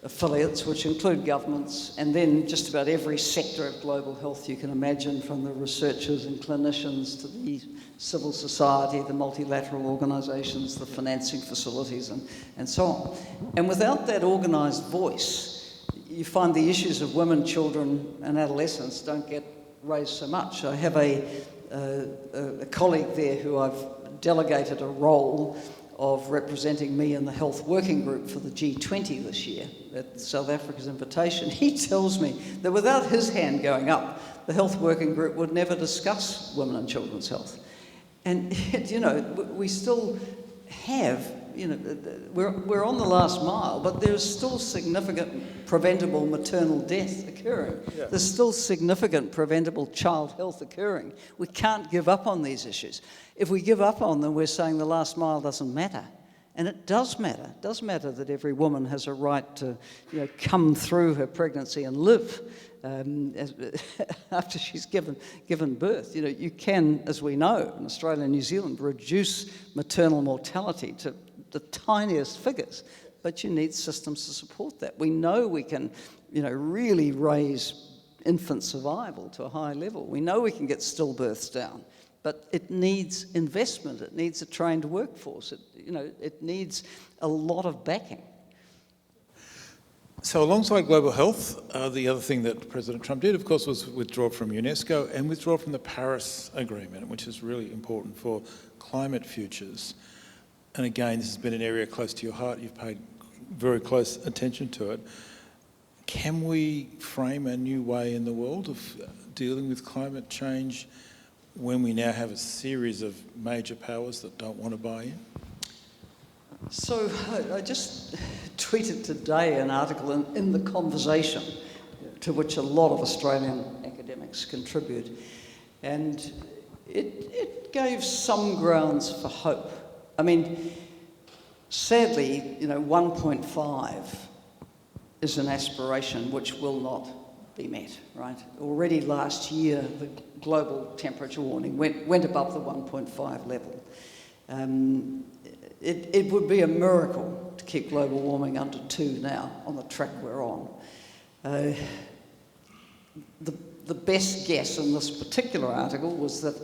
Speaker 5: affiliates, which include governments, and then just about every sector of global health you can imagine, from the researchers and clinicians to the civil society, the multilateral organisations, the financing facilities, and so on. And without that organised voice, you find the issues of women, children and adolescents don't get raised so much. I have a colleague there who I've delegated a role of representing me in the health working group for the G20 this year at South Africa's invitation. He tells me that without his hand going up, the health working group would never discuss women and children's health. And, we still have, we're on the last mile, but there's still significant preventable maternal death occurring. Yeah. There's still significant preventable child health occurring. We can't give up on these issues. If we give up on them, we're saying the last mile doesn't matter. And it does matter. It does matter that every woman has a right to come through her pregnancy and live after she's given birth. You can, as we know, in Australia and New Zealand, reduce maternal mortality to the tiniest figures, but you need systems to support that. We know we can, really raise infant survival to a high level. We know we can get stillbirths down. But it needs investment. It needs a trained workforce. It needs a lot of backing.
Speaker 4: So alongside global health, the other thing that President Trump did, of course, was withdraw from UNESCO and withdraw from the Paris Agreement, which is really important for climate futures. And again, this has been an area close to your heart. You've paid very close attention to it. Can we frame a new way in the world of dealing with climate change when we now have a series of major powers that don't want to buy in?
Speaker 5: So I just tweeted today an article in The Conversation, to which a lot of Australian academics contribute, and it gave some grounds for hope. I mean, sadly, 1.5 is an aspiration which will not be met, right? Already last year, the global temperature warning went above the 1.5 level. It would be a miracle to keep global warming under 2 now, on the track we're on. The best guess in this particular article was that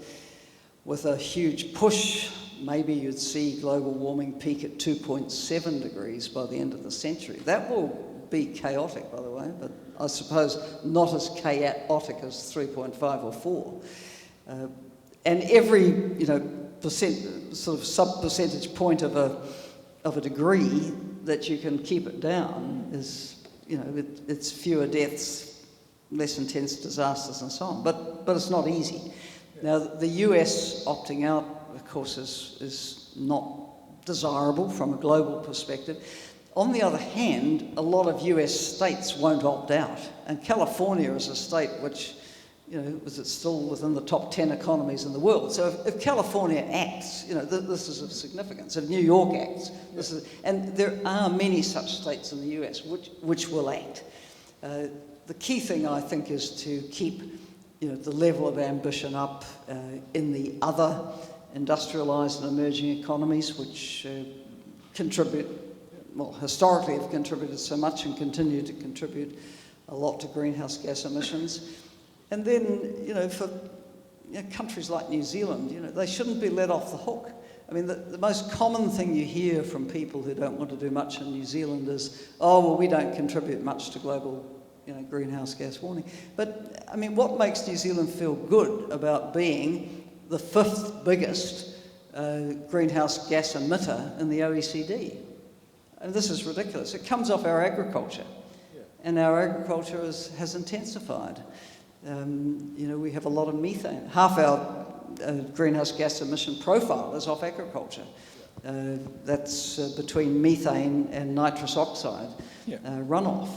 Speaker 5: with a huge push, maybe you'd see global warming peak at 2.7 degrees by the end of the century. That will be chaotic, by the way, but I suppose not as chaotic as 3.5 or 4. And every, sort of sub-percentage point of of a degree that you can keep it down is, it's fewer deaths, less intense disasters and so on. But it's not easy. Now, the US opting out, of course, is not desirable from a global perspective. On the other hand, a lot of US states won't opt out. And California is a state which, is still within the top 10 economies in the world. So if California acts, this is of significance. If New York acts, and there are many such states in the US which will act. The key thing, I think, is to keep the level of ambition up in the other industrialised and emerging economies, which historically have contributed so much and continue to contribute a lot to greenhouse gas emissions. And then, for countries like New Zealand, they shouldn't be let off the hook. I mean, the most common thing you hear from people who don't want to do much in New Zealand is, we don't contribute much to global greenhouse gas warming. But, I mean, what makes New Zealand feel good about being the 5th biggest greenhouse gas emitter in the OECD? And this is ridiculous. It comes off our agriculture. And our agriculture has intensified. We have a lot of methane. Half our greenhouse gas emission profile is off agriculture. That's between methane and nitrous oxide runoff.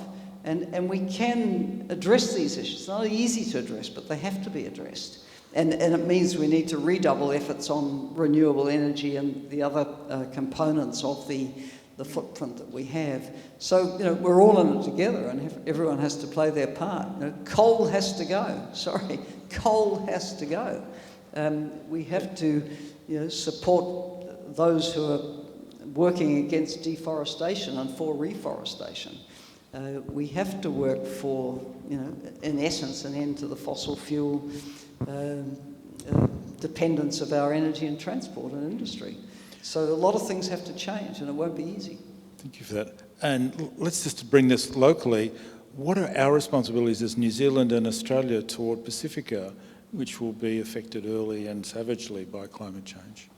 Speaker 5: And we can address these issues. It's not easy to address, but they have to be addressed. And it means we need to redouble efforts on renewable energy and the other components of the footprint that we have. So, we're all in it together and everyone has to play their part. Coal has to go. Coal has to go. We have to, support those who are working against deforestation and for reforestation. We have to work for, in essence, an end to the fossil fuel dependence of our energy and transport and industry. So a lot of things have to change, and it won't be easy.
Speaker 4: Thank you for that. And let's just bring this locally. What are our responsibilities as New Zealand and Australia toward Pacifica, which will be affected early and savagely by climate change?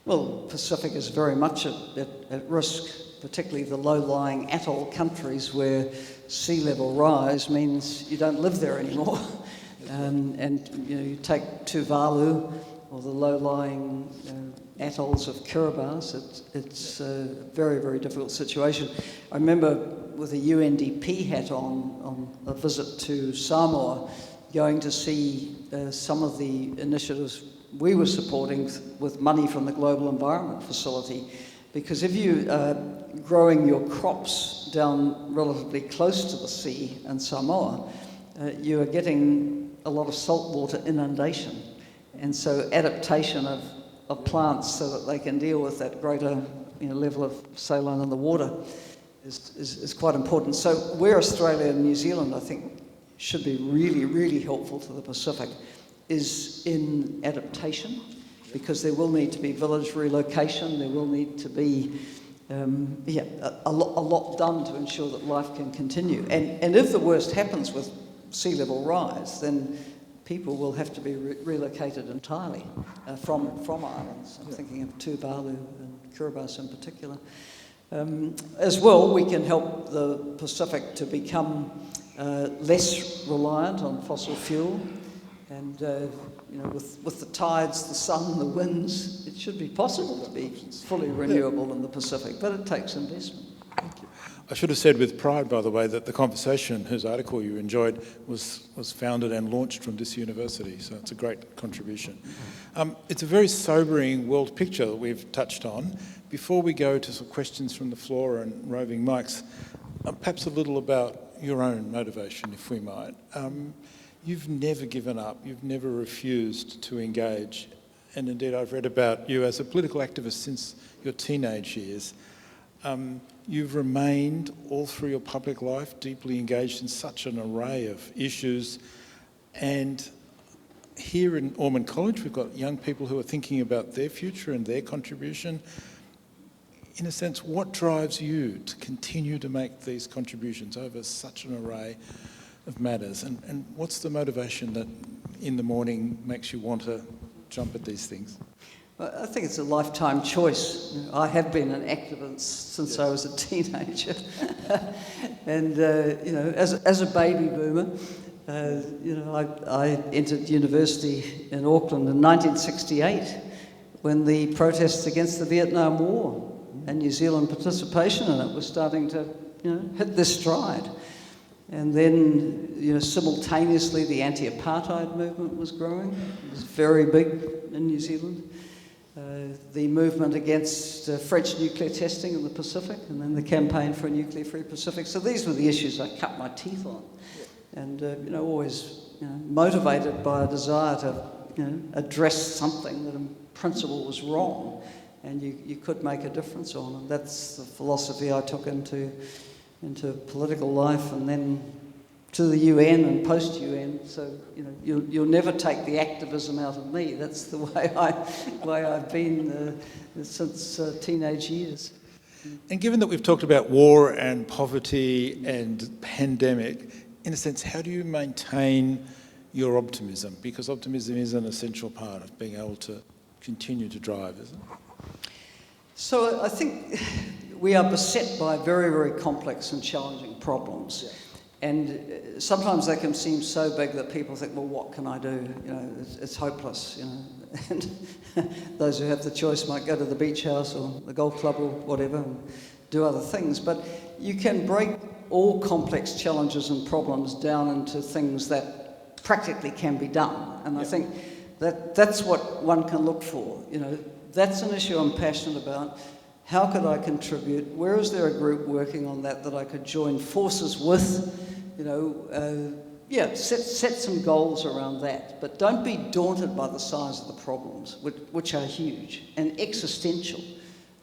Speaker 5: Well, Pacific is very much at risk, particularly the low-lying atoll countries where sea level rise means you don't live there anymore. You take Tuvalu or the low-lying atolls of Kiribati, it's a very, very difficult situation. I remember with a UNDP hat on a visit to Samoa, going to see some of the initiatives we were supporting with money from the Global Environment Facility, because if you are growing your crops down relatively close to the sea in Samoa, you are getting a lot of saltwater inundation. And so adaptation of plants so that they can deal with that greater level of saline in the water is quite important. So where Australia and New Zealand, I think, should be really, really helpful to the Pacific is in adaptation, because there will need to be village relocation, there will need to be a lot done to ensure that life can continue. And if the worst happens with sea level rise, then people will have to be relocated entirely from islands. I'm thinking of Tuvalu and Kiribati in particular. As well, we can help the Pacific to become less reliant on fossil fuel, and with the tides, the sun, the winds, it should be possible to be fully renewable in the Pacific, but it takes investment.
Speaker 4: Thank you. I should have said with pride, by the way, that The Conversation, whose article you enjoyed, was founded and launched from this university, so it's a great contribution. It's a very sobering world picture that we've touched on. Before we go to some questions from the floor and roving mics, perhaps a little about your own motivation, if we might. You've never given up, you've never refused to engage, and indeed I've read about you as a political activist since your teenage years. You've remained all through your public life deeply engaged in such an array of issues, and here in Ormond College we've got young people who are thinking about their future and their contribution. In a sense, what drives you to continue to make these contributions over such an array of matters, and what's the motivation that in the morning makes you want to jump at these things?
Speaker 5: I think it's a lifetime choice. I have been an activist since I was a teenager, and as a baby boomer, I entered university in Auckland in 1968 when the protests against the Vietnam War and New Zealand participation in it was starting to hit their stride. And then, simultaneously, the anti-apartheid movement was growing. It was very big in New Zealand. The movement against French nuclear testing in the Pacific, and then the campaign for a nuclear-free Pacific. So these were the issues I cut my teeth on. And, always motivated by a desire to, address something that in principle was wrong and you could make a difference on. And that's the philosophy I took into political life and then to the UN and post-UN. So, you'll never take the activism out of me. That's the way I've been since teenage years.
Speaker 4: And given that we've talked about war and poverty and pandemic, in a sense, how do you maintain your optimism? Because optimism is an essential part of being able to continue to drive, isn't it?
Speaker 5: So I think we are beset by very, very complex and challenging problems. Yeah. And sometimes they can seem so big that people think, well, what can I do? It's hopeless, And those who have the choice might go to the beach house or the golf club or whatever and do other things. But you can break all complex challenges and problems down into things that practically can be done. And I think that's what one can look for. That's an issue I'm passionate about. How could I contribute? Where is there a group working on that I could join forces with? Set some goals around that. But don't be daunted by the size of the problems, which are huge and existential.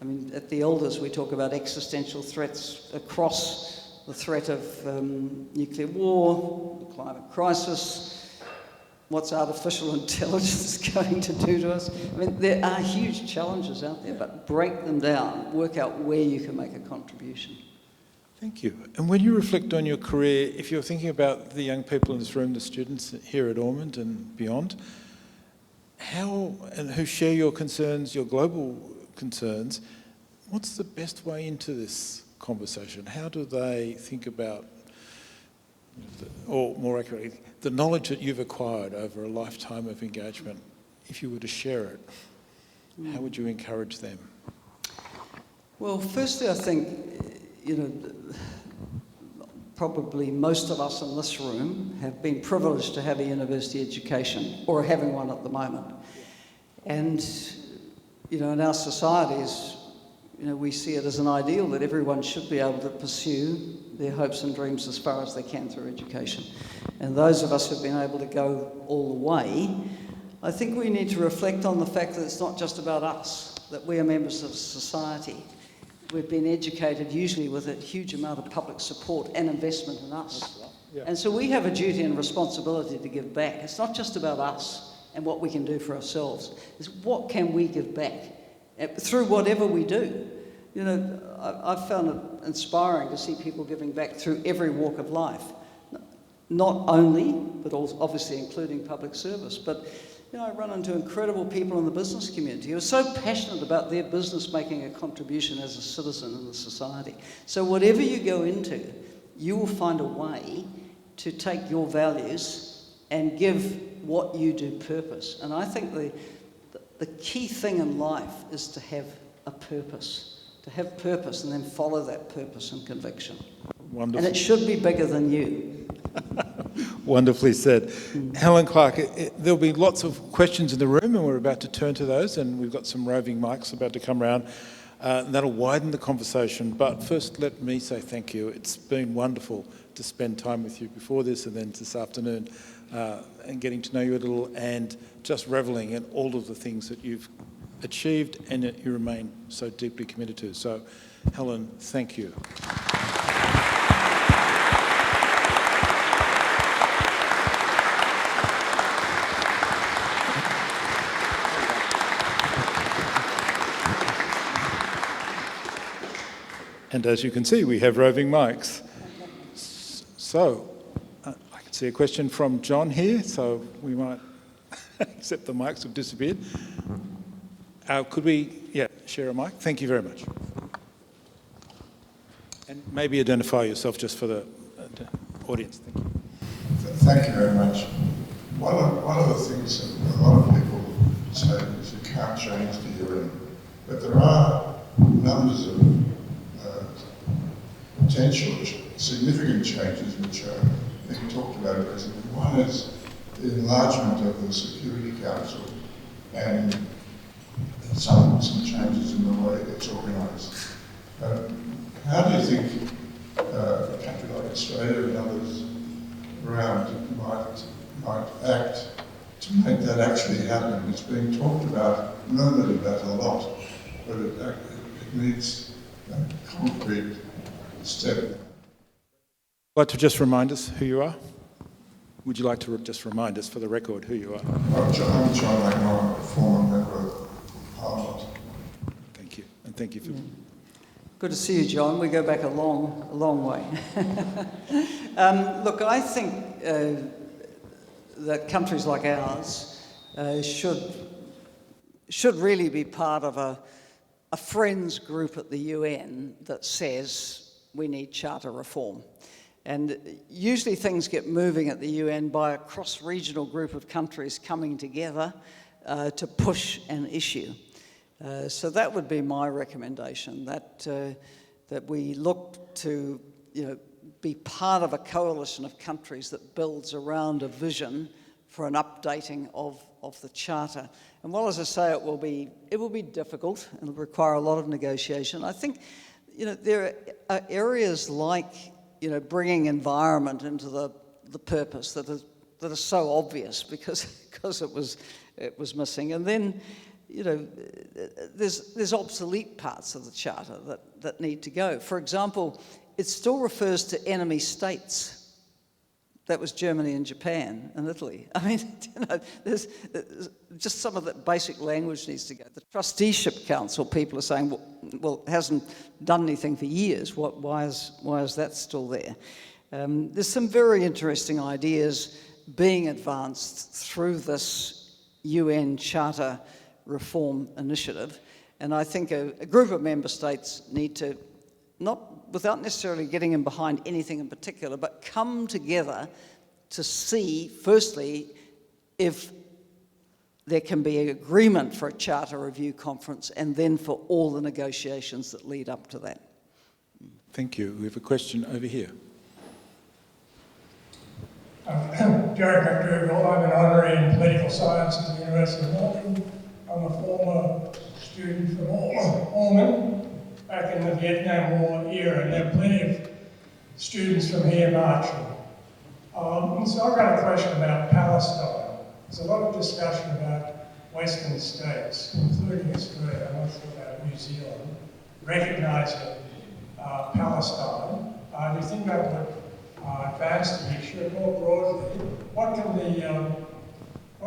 Speaker 5: I mean, at the Elders we talk about existential threats across the threat of nuclear war, the climate crisis, what's artificial intelligence going to do to us. I mean, there are huge challenges out there, but break them down, work out where you can make a contribution.
Speaker 4: Thank you. And when you reflect on your career, if you're thinking about the young people in this room, the students here at Ormond and beyond, who share your concerns, your global concerns, what's the best way into this conversation? How do they think about, or more accurately, the knowledge that you've acquired over a lifetime of engagement? If you were to share it, how would you encourage them?
Speaker 5: Well, firstly, I think, probably most of us in this room have been privileged to have a university education or are having one at the moment. And, in our societies, we see it as an ideal that everyone should be able to pursue their hopes and dreams as far as they can through education. And those of us who've been able to go all the way, I think we need to reflect on the fact that it's not just about us, that we are members of society. We've been educated usually with a huge amount of public support and investment in us. Yeah. And so we have a duty and responsibility to give back. It's not just about us and what we can do for ourselves. It's what can we give back through whatever we do. I've found it inspiring to see people giving back through every walk of life. Not only, but also obviously including public service. But I run into incredible people in the business community who are so passionate about their business making a contribution as a citizen in the society. So whatever you go into, you will find a way to take your values and give what you do purpose. And I think the key thing in life is to have a purpose. To have purpose and then follow that purpose and conviction.
Speaker 4: Wonderful.
Speaker 5: And it should be bigger than you.
Speaker 4: Wonderfully said. Helen Clark, there'll be lots of questions in the room and we're about to turn to those, and we've got some roving mics about to come around. And that'll widen the conversation. But first, let me say thank you. It's been wonderful to spend time with you before this and then this afternoon and getting to know you a little and just revelling in all of the things that you've achieved and that you remain so deeply committed to. So, Helen, thank you. And as you can see, we have roving mics. So, I can see a question from John here, so we might, except the mics have disappeared. Could we, share a mic? Thank you very much. And maybe identify yourself just for the audience. Thank you.
Speaker 6: Thank you very much. One of the things that a lot of people say is you can't change the UN, but there are numbers of potential significant changes which are being talked about at present. One is the enlargement of the Security Council and some changes in the way it's organised. How do you think a country like Australia and others around might act to make that actually happen? It's being talked about, murmured about a lot, but it needs a concrete step.
Speaker 4: Would you like to just remind us who you are? Would you like to just remind us for the record who you are?
Speaker 6: I'm John Magnon, a former member of Parliament.
Speaker 4: Thank you, and thank you for...
Speaker 5: Good to see you, John. We go back a long way. Look, I think that countries like ours should really be part of a friends group at the UN that says we need charter reform. And usually things get moving at the UN by a cross-regional group of countries coming together to push an issue. So that would be my recommendation, that we look to be part of a coalition of countries that builds around a vision for an updating of the Charter. And while, as I say, it will be difficult and it'll require a lot of negotiation, I think there are areas like bringing environment into the purpose that are so obvious because it was missing. And then there's obsolete parts of the Charter that need to go. For example, it still refers to enemy states. That was Germany and Japan and Italy. I mean, there's just some of that basic language needs to go. The Trusteeship Council, people are saying, well, it hasn't done anything for years. Why is that still there? There's some very interesting ideas being advanced through this UN Charter Reform Initiative, and I think a group of member states need to, not without necessarily getting in behind anything in particular, but come together to see, firstly, if there can be an agreement for a Charter Review Conference, and then for all the negotiations that lead up to that.
Speaker 4: Thank you. We have a question over here.
Speaker 7: Derek McDougall. I'm an honorary in political science at the University of Melbourne. I'm a former student from Ormond back in the Vietnam War era, and there are plenty of students from here marching. So I've got a question about Palestine. There's a lot of discussion about Western states, including Australia, I'm not sure about New Zealand, recognising Palestine. Do you think that would advance the issue more broadly? What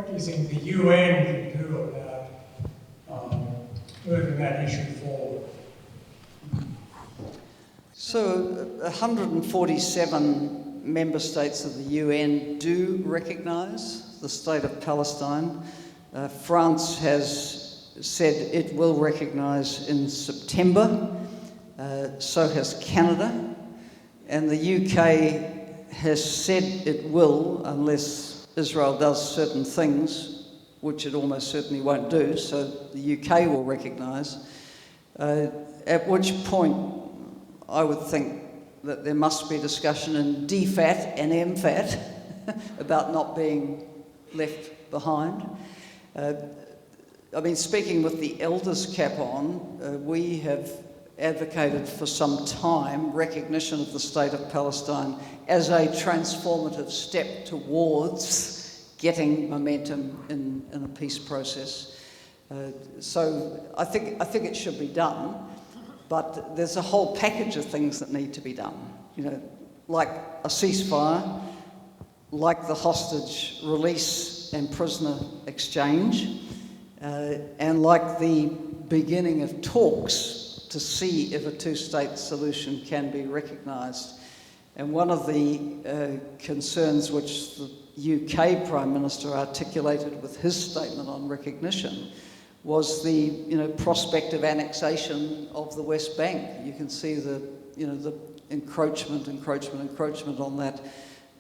Speaker 7: do you think the UN can do about moving that issue forward?
Speaker 5: So 147 member states of the UN do recognise the state of Palestine. France has said it will recognise in September, so has Canada, and the UK has said it will unless Israel does certain things, which it almost certainly won't do, so the UK will recognise, at which point I would think that there must be discussion in DFAT and MFAT about not being left behind. I mean, speaking with the Elders Cap on, we have advocated for some time recognition of the state of Palestine as a transformative step towards getting momentum in a peace process. So I think it should be done. But there's a whole package of things that need to be done, like a ceasefire, like the hostage release and prisoner exchange, and like the beginning of talks to see if a two-state solution can be recognised. And one of the concerns which the UK Prime Minister articulated with his statement on recognition was the prospective annexation of the West Bank. You can see the encroachment on that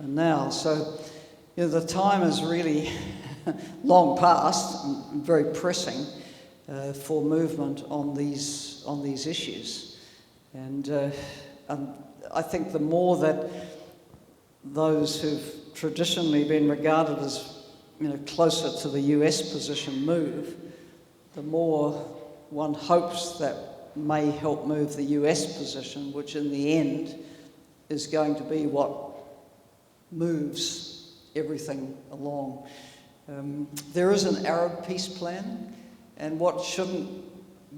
Speaker 5: now. So the time is really long past and very pressing for movement on these issues. And I think the more that those who've traditionally been regarded as closer to the US position move, the more one hopes that may help move the US position, which in the end is going to be what moves everything along. There is an Arab peace plan, and what shouldn't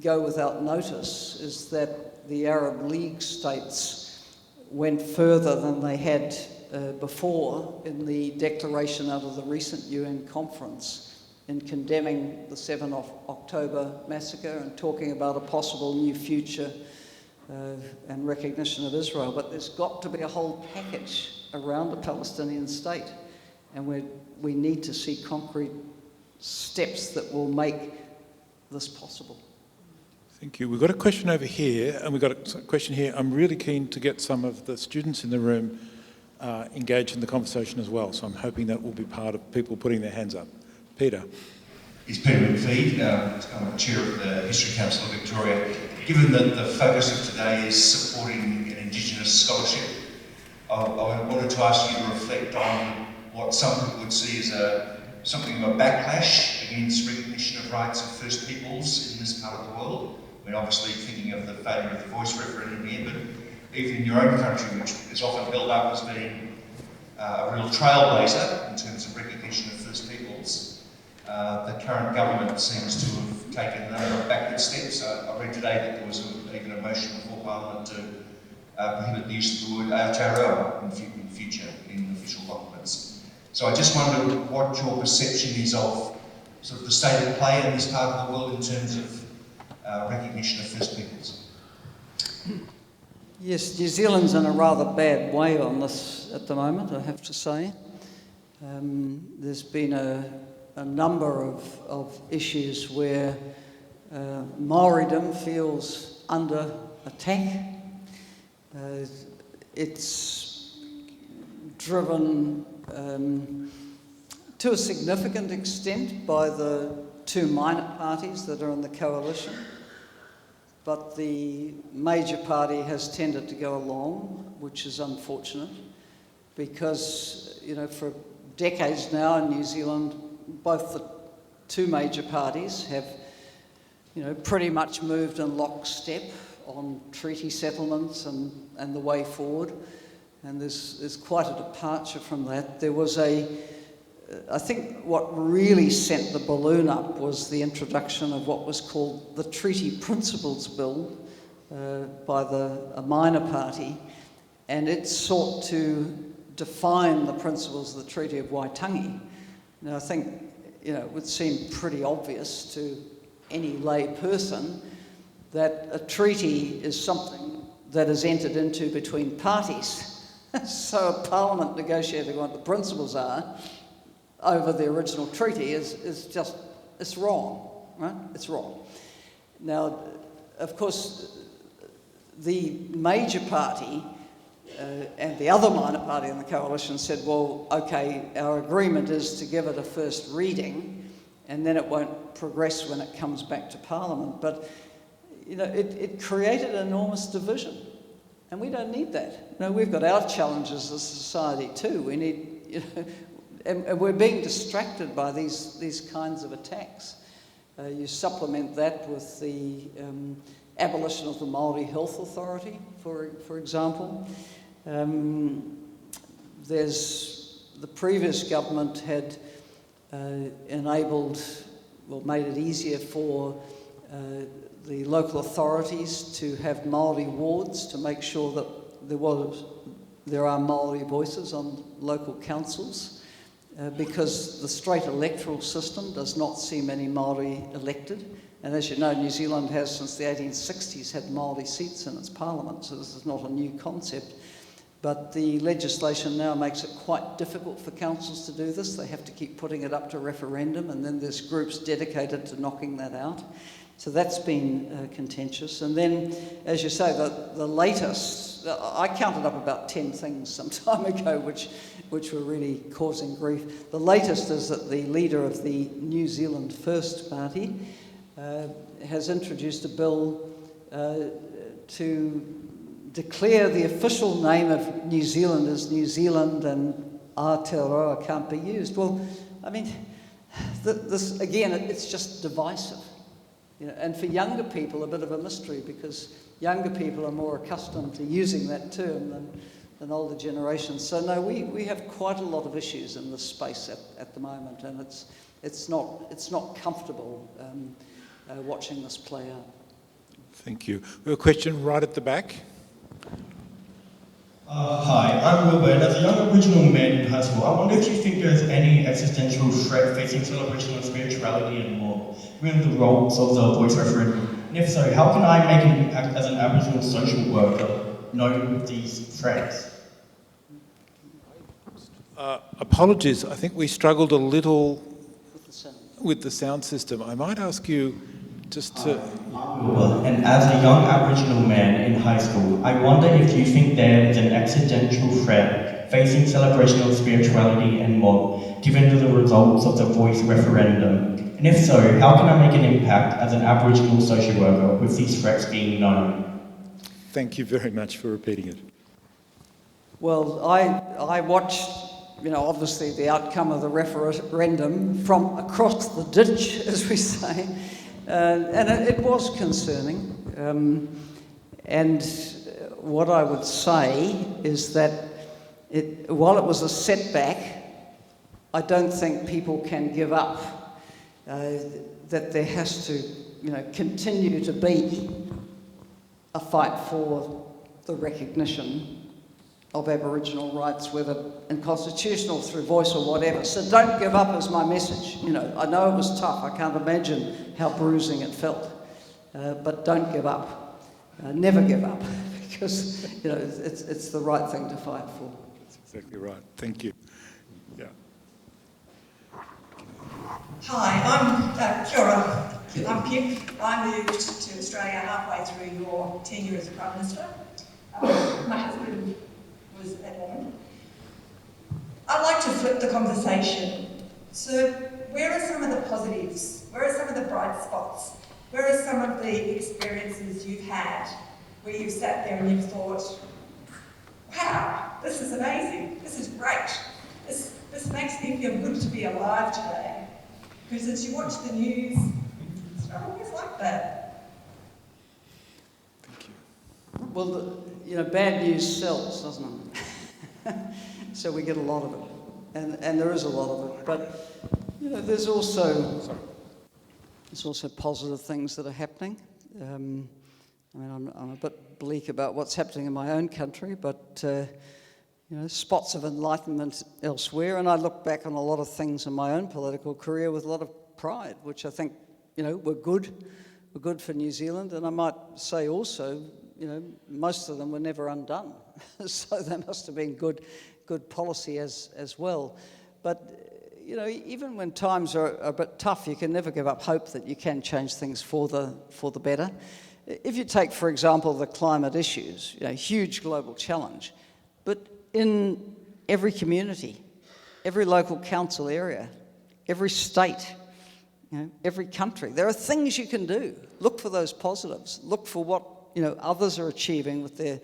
Speaker 5: go without notice is that the Arab League states went further than they had before in the declaration out of the recent UN conference in condemning the 7 October massacre and talking about a possible new future and recognition of Israel. But there's got to be a whole package around a Palestinian state, and we need to see concrete steps that will make this possible.
Speaker 4: Thank you. We've got a question over here, and we've got a question here. I'm really keen to get some of the students in the room engaged in the conversation as well, so I'm hoping that will be part of people putting their hands up. Peter.
Speaker 8: It's Peter McPhee, I'm the chair of the History Council of Victoria. Given that the focus of today is supporting an Indigenous scholarship, I wanted to ask you to reflect on what some people would see as something of a backlash against recognition of rights of First Peoples in this part of the world. I mean, obviously thinking of the failure of the voice referendum here, but even in your own country, which is often held up as being a real trailblazer in terms of recognition of First Peoples, the current government seems to have taken a number of backward steps. I read today that there was even a motion before Parliament to prohibit the use of the word Aotearoa in future in official documents. So I just wonder what your perception is of sort of the state of play in this part of the world in terms of recognition of First Peoples.
Speaker 5: Yes, New Zealand's in a rather bad way on this at the moment, I have to say. There's been a number of issues where Māoridom feels under attack. It's driven to a significant extent by the two minor parties that are in the coalition, but the major party has tended to go along, which is unfortunate, because for decades now in New Zealand, both the two major parties have, pretty much moved in lockstep on treaty settlements and the way forward. And there's quite a departure from that. There was I think what really sent the balloon up was the introduction of what was called the Treaty Principles Bill by a minor party, and it sought to define the principles of the Treaty of Waitangi. Now, I think, it would seem pretty obvious to any lay person that a treaty is something that is entered into between parties. So a parliament negotiating what the principles are over the original treaty it's wrong, right? It's wrong. Now, of course, the major party and the other minor party in the coalition said, well, okay, our agreement is to give it a first reading and then it won't progress when it comes back to Parliament. But, it created enormous division, and we don't need that. We've got our challenges as a society too. We need, and we're being distracted by these kinds of attacks. You supplement that with the abolition of the Māori Health Authority, for example. The previous government had made it easier for the local authorities to have Māori wards to make sure that there are Māori voices on local councils, because the straight electoral system does not see many Māori elected. And as you know, New Zealand has, since the 1860s, had Māori seats in its parliament, so this is not a new concept. But the legislation now makes it quite difficult for councils to do this. They have to keep putting it up to referendum, and then there's groups dedicated to knocking that out. So that's been contentious. And then, as you say, the latest, I counted up about 10 things some time ago which were really causing grief. The latest is that the leader of the New Zealand First Party has introduced a bill to declare the official name of New Zealand as New Zealand, and Aotearoa can't be used. Well, I mean, this again, it's just divisive. You know, and for younger people, a bit of a mystery, because younger people are more accustomed to using that term than older generations. So no, we have quite a lot of issues in this space at the moment, and it's not comfortable watching this play out.
Speaker 4: Thank you. We have a question right at the back.
Speaker 9: Hi, I'm Wilbert. As a young Aboriginal man in high school, I wonder if you think there's any existential threat facing celebration of spirituality and more, given the roles of the voice referendum. And if so, how can I make an impact as an Aboriginal social worker knowing these threats?
Speaker 4: Apologies, I think we struggled a little with the sound system. I might ask you just to...
Speaker 9: And as a young Aboriginal man in high school, I wonder if you think there is an accidental threat facing celebration of spirituality and more, given the results of the voice referendum. And if so, how can I make an impact as an Aboriginal social worker with these threats being known?
Speaker 4: Thank you very much for repeating it.
Speaker 5: Well, I watched, obviously the outcome of the referendum from across the ditch, as we say. And it was concerning. And what I would say is that while it was a setback, I don't think people can give up. That there has to, continue to be a fight for the recognition of Aboriginal rights, whether in constitutional, through voice or whatever. So don't give up is my message. I know it was tough. I can't imagine how bruising it felt. But don't give up. Never give up, because it's the right thing to fight for.
Speaker 4: That's exactly right. Thank you. Yeah.
Speaker 10: Hi, I'm Kia ora. I'm Pip. I moved to Australia halfway through your tenure as Prime Minister. My husband was at Norman. I'd like to flip the conversation. So where are some of the positives? Where are some of the bright spots? Where are some of the experiences you've had where you've sat there and you've thought, wow, this is amazing, this is great, this makes me feel good to be alive today? Because as you watch the news, it's not always like that.
Speaker 4: Thank you.
Speaker 5: Well, bad news sells, doesn't it? So we get a lot of it, and there is a lot of it. But there's also positive things that are happening. I'm a bit bleak about what's happening in my own country, but spots of enlightenment elsewhere. And I look back on a lot of things in my own political career with a lot of pride, which I think were good for New Zealand. And I might say also, most of them were never undone, so there must have been good policy as well. But even when times are a bit tough, you can never give up hope that you can change things for the better. If you take, for example, the climate issues, huge global challenge, but in every community, every local council area, every state, every country, there are things you can do. Look for those positives. Look for what others are achieving with their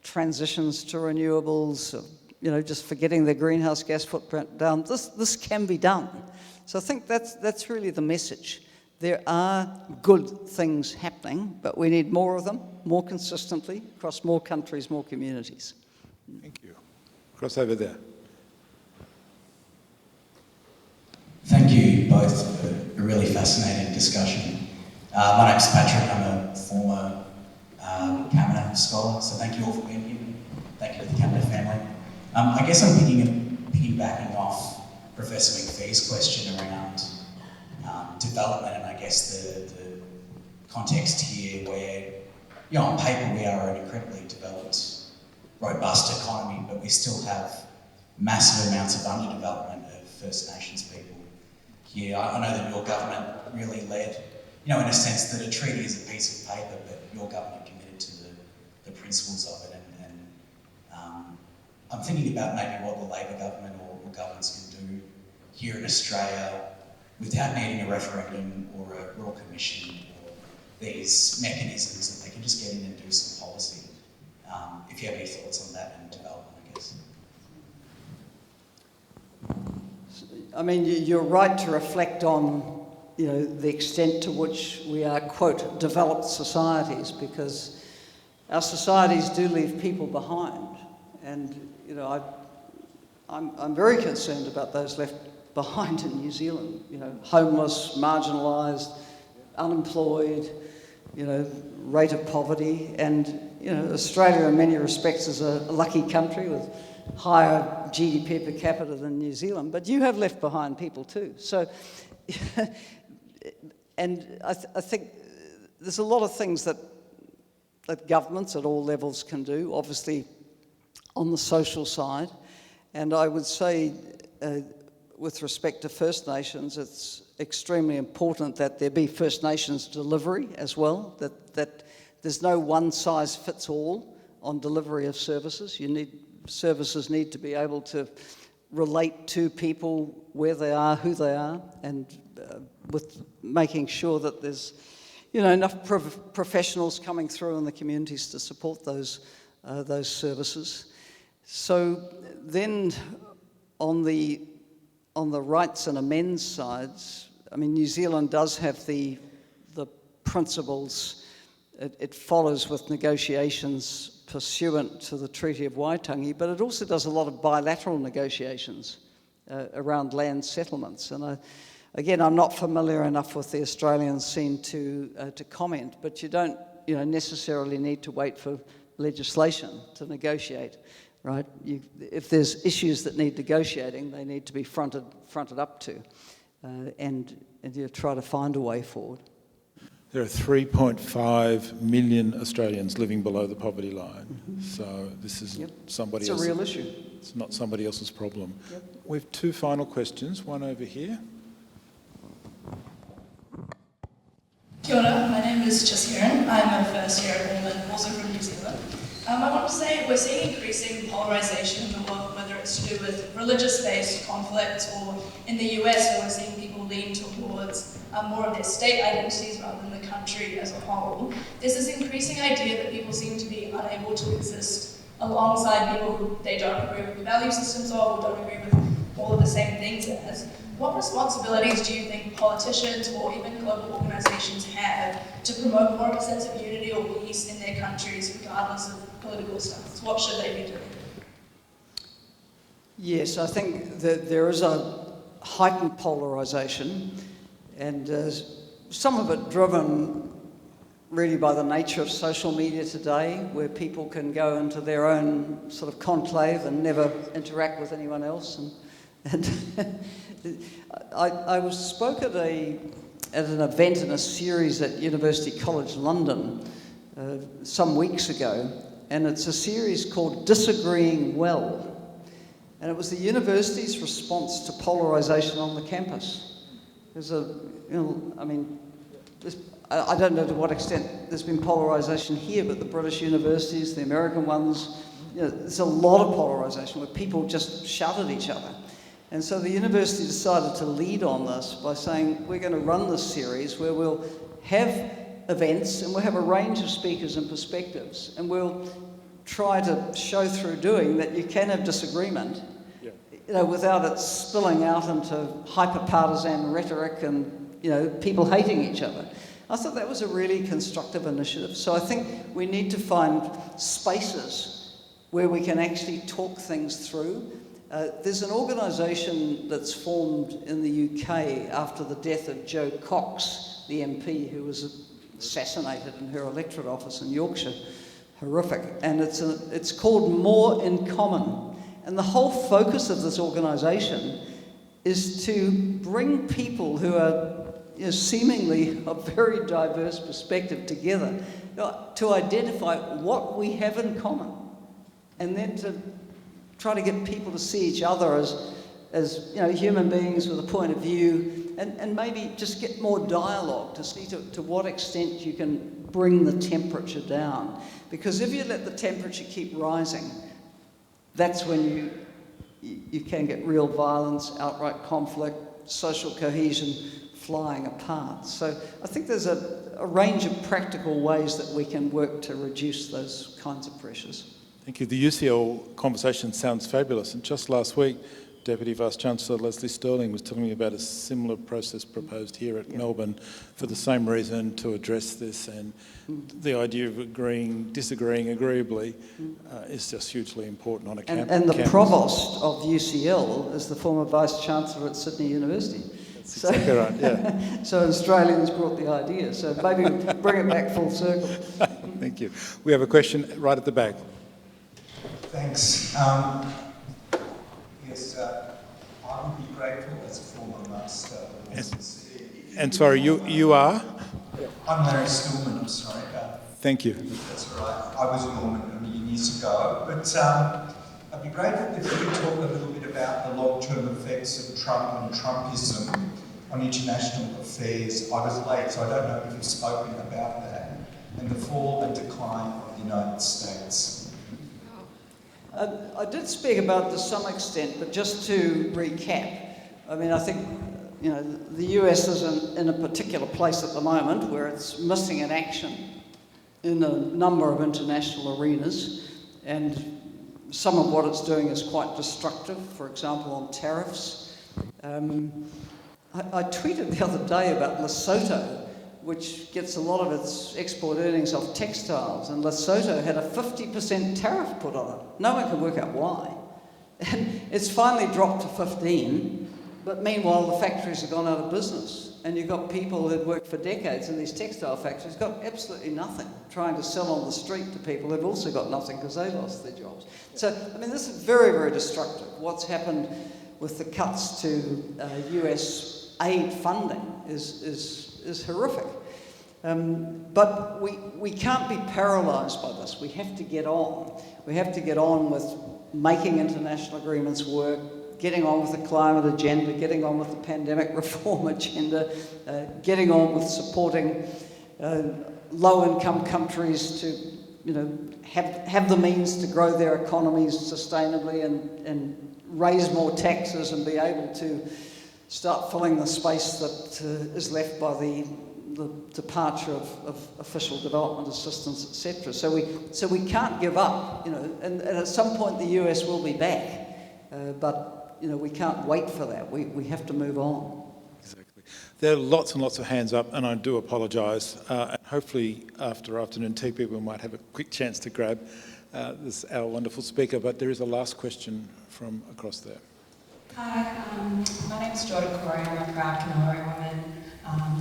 Speaker 5: transitions to renewables, just forgetting their greenhouse gas footprint down. This can be done. So I think that's really the message. There are good things happening, but we need more of them, more consistently, across more countries, more communities.
Speaker 4: Thank you. Cross over there.
Speaker 11: Thank you both for a really fascinating discussion. My name's Patrick. I'm a former Kamina scholar, so thank you all for being here. Thank you to the Kamina family. I guess I'm piggybacking off Professor McPhee's question around development, and I guess the context here where, on paper we are an incredibly developed robust economy, but we still have massive amounts of underdevelopment of First Nations people here. I know that your government really led, in a sense that a treaty is a piece of paper, but your government committed to the principles of it. And I'm thinking about maybe what the Labor government or governments can do here in Australia without needing a referendum or a Royal Commission or these mechanisms that they can just get in and do some policy. If you have any thoughts on that and development, I guess.
Speaker 5: I mean, you're right to reflect on, the extent to which we are, quote, developed societies, because our societies do leave people behind. And, I'm very concerned about those left behind in New Zealand, homeless, marginalised, unemployed, rate of poverty. And, Australia in many respects is a lucky country with higher GDP per capita than New Zealand, but you have left behind people too. So, and I think there's a lot of things that governments at all levels can do, obviously on the social side. And I would say, with respect to First Nations, it's extremely important that there be First Nations delivery as well, that there's no one-size-fits-all on delivery of services. Services need to be able to relate to people where they are, who they are, and with making sure that there's enough professionals coming through in the communities to support those services. So then on the rights and amends sides, I mean, New Zealand does have the principles. It follows with negotiations pursuant to the Treaty of Waitangi, but it also does a lot of bilateral negotiations around land settlements. And again, I'm not familiar enough with the Australian scene to comment, but you don't necessarily need to wait for legislation to negotiate, right? If there's issues that need negotiating, they need to be fronted up to, and you try to find a way forward.
Speaker 4: There are 3.5 million Australians living below the poverty line. Mm-hmm. So this is somebody else's.
Speaker 5: It's a real issue.
Speaker 4: It's not somebody else's problem.
Speaker 5: Yep.
Speaker 4: We have two final questions, one over here.
Speaker 12: Kia ora, my name is Chasiran. I'm a first year at Ormond, also from New Zealand. I want to say we're seeing increasing polarisation in the world, whether it's to do with religious-based conflict or in the US where we're seeing people lean towards more of their state identities rather than the country as a whole. There's this increasing idea that people seem to be unable to exist alongside people who they don't agree with the value systems of or don't agree with all of the same things as. What responsibilities do you think politicians or even global organisations have to promote more of a sense of unity or peace in their countries regardless of political stance? What should they be doing?
Speaker 5: Yes, I think that there is a heightened polarisation, and some of it driven really by the nature of social media today, where people can go into their own sort of conclave and never interact with anyone else. And I spoke at an event in a series at University College London some weeks ago, and it's a series called Disagreeing Well. And it was the university's response to polarisation on the campus. There's I don't know to what extent there's been polarisation here, but the British universities, the American ones, there's a lot of polarisation where people just shout at each other. And so the university decided to lead on this by saying, we're going to run this series where we'll have events and we'll have a range of speakers and perspectives, and we'll try to show through doing that you can have disagreement, without it spilling out into hyper-partisan rhetoric and, people hating each other. I thought that was a really constructive initiative. So I think we need to find spaces where we can actually talk things through. There's an organisation that's formed in the UK after the death of Jo Cox, the MP who was assassinated in her electorate office in Yorkshire. Horrific. And it's called More in Common. And the whole focus of this organisation is to bring people who are seemingly a very diverse perspective together to identify what we have in common. and then to try to get people to see each other as human beings with a point of view, and maybe just get more dialogue to see to what extent you can bring the temperature down. Because if you let the temperature keep rising, that's when you can get real violence, outright conflict, social cohesion flying apart. So I think there's a range of practical ways that we can work to reduce those kinds of pressures.
Speaker 4: Thank you. The UCL conversation sounds fabulous. And just last week, Deputy Vice-Chancellor Leslie Sterling was telling me about a similar process proposed here at Melbourne for the same reason, to address this, and the idea of disagreeing agreeably is just hugely important on a campus.
Speaker 5: And the provost of UCL is the former Vice-Chancellor at Sydney University.
Speaker 4: That's exactly right, yeah.
Speaker 5: So Australians brought the idea, so maybe bring it back full circle.
Speaker 4: Thank you. We have a question right at the back.
Speaker 13: Thanks. Yes, I would be grateful as a former master.
Speaker 4: Yes. And sorry, you are?
Speaker 13: I'm Larry Stillman, I'm sorry.
Speaker 4: Thank you.
Speaker 13: That's all right. I was Norman a million years ago. But I'd be grateful if you could talk a little bit about the long-term effects of Trump and Trumpism on international affairs. I was late, so I don't know if you've spoken about that, and the fall and decline of the United States.
Speaker 5: I did speak about this to some extent, but just to recap, I mean, I think the US is in a particular place at the moment where it's missing in action in a number of international arenas, and some of what it's doing is quite destructive, for example, on tariffs. I tweeted the other day about Lesotho, which gets a lot of its export earnings off textiles, and Lesotho had a 50% tariff put on it. No one can work out why. And it's finally dropped to 15, but meanwhile the factories have gone out of business. And you've got people who've worked for decades in these textile factories, got absolutely nothing, trying to sell on the street to people who've also got nothing because they lost their jobs. So, I mean, this is very, very destructive. What's happened with the cuts to US aid funding is horrific. But we can't be paralysed by this. We have to get on. We have to get on with making international agreements work, getting on with the climate agenda, getting on with the pandemic reform agenda, getting on with supporting low-income countries to have the means to grow their economies sustainably and raise more taxes and be able to start filling the space that is left by the departure of official development assistance, etc. So we can't give up, and at some point the US will be back, but we can't wait for that. We have to move on.
Speaker 4: Exactly. There are lots and lots of hands up, and I do apologise. Hopefully after afternoon tea people might have a quick chance to grab our wonderful speaker, but there is a last question from across there.
Speaker 14: Hi, my name is Jordan Corey. I'm a proud Kamilaroi woman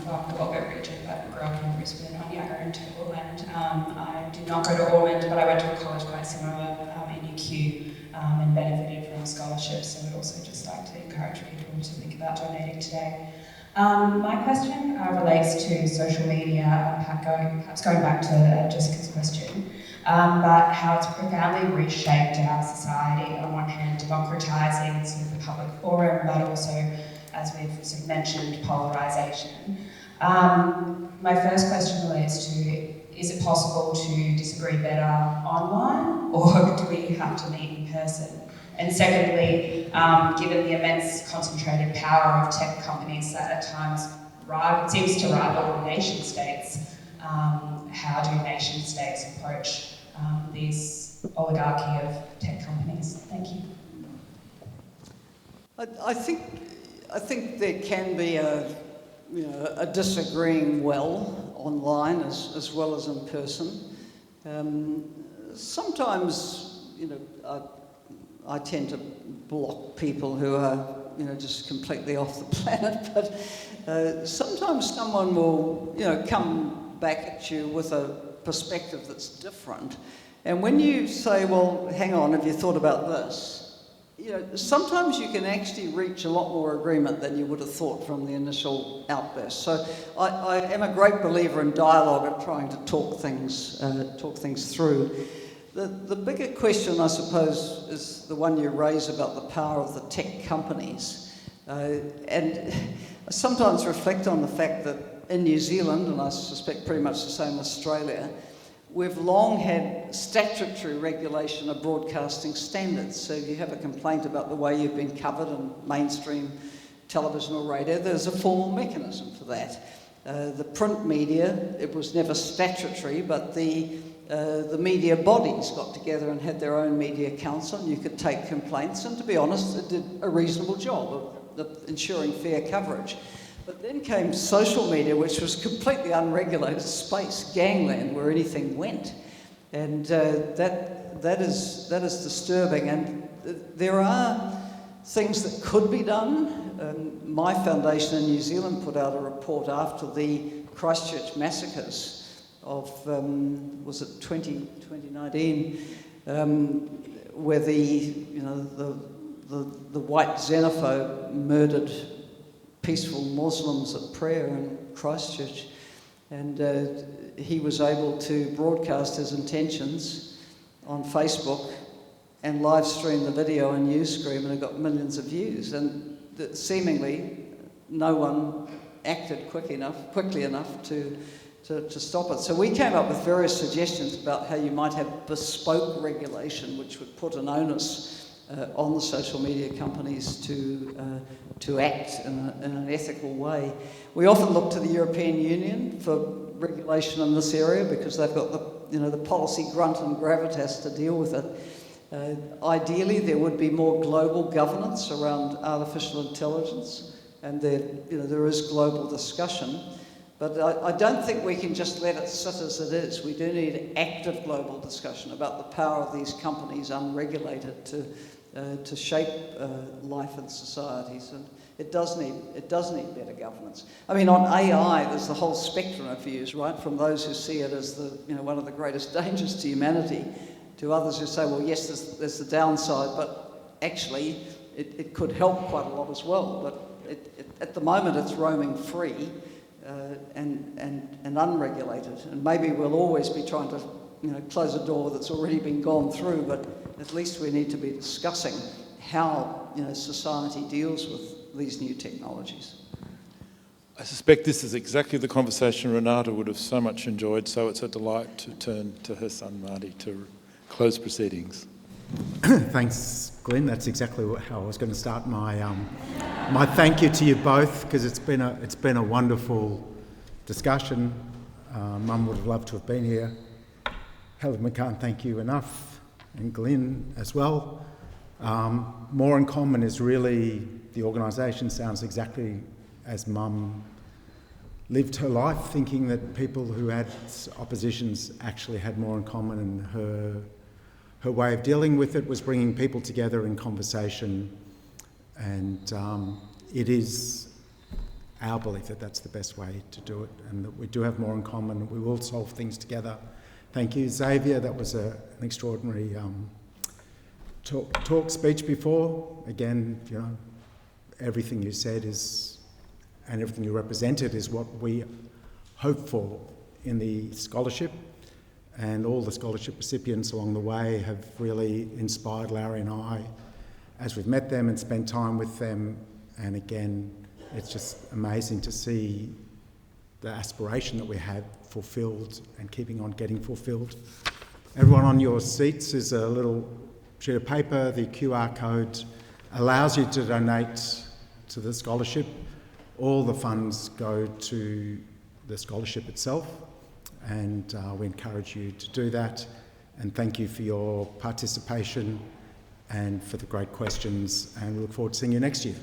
Speaker 14: from the Walgett region, but grew up in Brisbane on Yarra and Tableland. I did not go to Ormond, but I went to a college quite similar in UQ and benefited from scholarships. So I would also just like to encourage people to think about donating today. My question relates to social media, perhaps going back to Jessica's question, but how it's profoundly reshaped our society. On one hand, democratising sort of the public forum, but also, as we've sort of mentioned, polarisation. My first question relates to, is it possible to disagree better online, or do we have to meet in person? And secondly, given the immense concentrated power of tech companies that at times seems to rival nation states, how do nation states approach these oligarchy of tech companies? Thank you.
Speaker 5: I think there can be a disagreeing well online as well as in person. Sometimes, I tend to block people who are, just completely off the planet. But sometimes someone will, come back at you with a perspective that's different. And when you say, well, hang on, have you thought about this? Sometimes you can actually reach a lot more agreement than you would have thought from the initial outburst. So I am a great believer in dialogue and trying to talk things through. The bigger question, I suppose, is the one you raise about the power of the tech companies. And I sometimes reflect on the fact that in New Zealand, and I suspect pretty much the same in Australia, we've long had statutory regulation of broadcasting standards. So if you have a complaint about the way you've been covered in mainstream television or radio, there's a formal mechanism for that. The print media, it was never statutory, but the media bodies got together and had their own media council, and you could take complaints, and to be honest, it did a reasonable job of ensuring fair coverage. But then came social media, which was completely unregulated space, gangland, where anything went. And that is disturbing. And there are things that could be done. My foundation in New Zealand put out a report after the Christchurch massacres of, was it 2019, where the white xenophobe murdered peaceful Muslims at prayer in Christchurch, and he was able to broadcast his intentions on Facebook and live stream the video on Usestream, and it got millions of views. And seemingly, no one acted quickly enough to stop it. So we came up with various suggestions about how you might have bespoke regulation, which would put an onus on the social media companies to act in an ethical way. We often look to the European Union for regulation in this area because they've got the policy grunt and gravitas to deal with it. Ideally, there would be more global governance around artificial intelligence, and there is global discussion. But I don't think we can just let it sit as it is. We do need active global discussion about the power of these companies unregulated to shape life in societies, and it does need better governance. I mean, on AI, there's the whole spectrum of views, right? From those who see it as one of the greatest dangers to humanity, to others who say, well, yes, there's the downside, but actually it could help quite a lot as well. But at the moment, it's roaming free and unregulated, and maybe we'll always be trying to close a door that's already been gone through, but at least we need to be discussing how society deals with these new technologies.
Speaker 4: I suspect this is exactly the conversation Renata would have so much enjoyed, so it's a delight to turn to her son Marty to close proceedings.
Speaker 15: Thanks, Glenn. That's exactly how I was going to start my my thank you to you both, because it's been a wonderful discussion. Mum would have loved to have been here. Helen, we can't thank you enough, and Glenn as well. More in Common is really, the organisation sounds exactly as Mum lived her life, thinking that people who had oppositions actually had more in common, and her way of dealing with it was bringing people together in conversation, and it is our belief that that's the best way to do it, and that we do have more in common. We will solve things together. Thank you, Xavier. That was an extraordinary talk speech before. Again, everything you said and everything you represented is what we hope for in the scholarship. And all the scholarship recipients along the way have really inspired Larry and I as we've met them and spent time with them. And again, it's just amazing to see the aspiration that we have fulfilled and keeping on getting fulfilled. Everyone on your seats is a little sheet of paper. The QR code allows you to donate to the scholarship. All the funds go to the scholarship itself, and we encourage you to do that. And thank you for your participation and for the great questions, and we look forward to seeing you next year.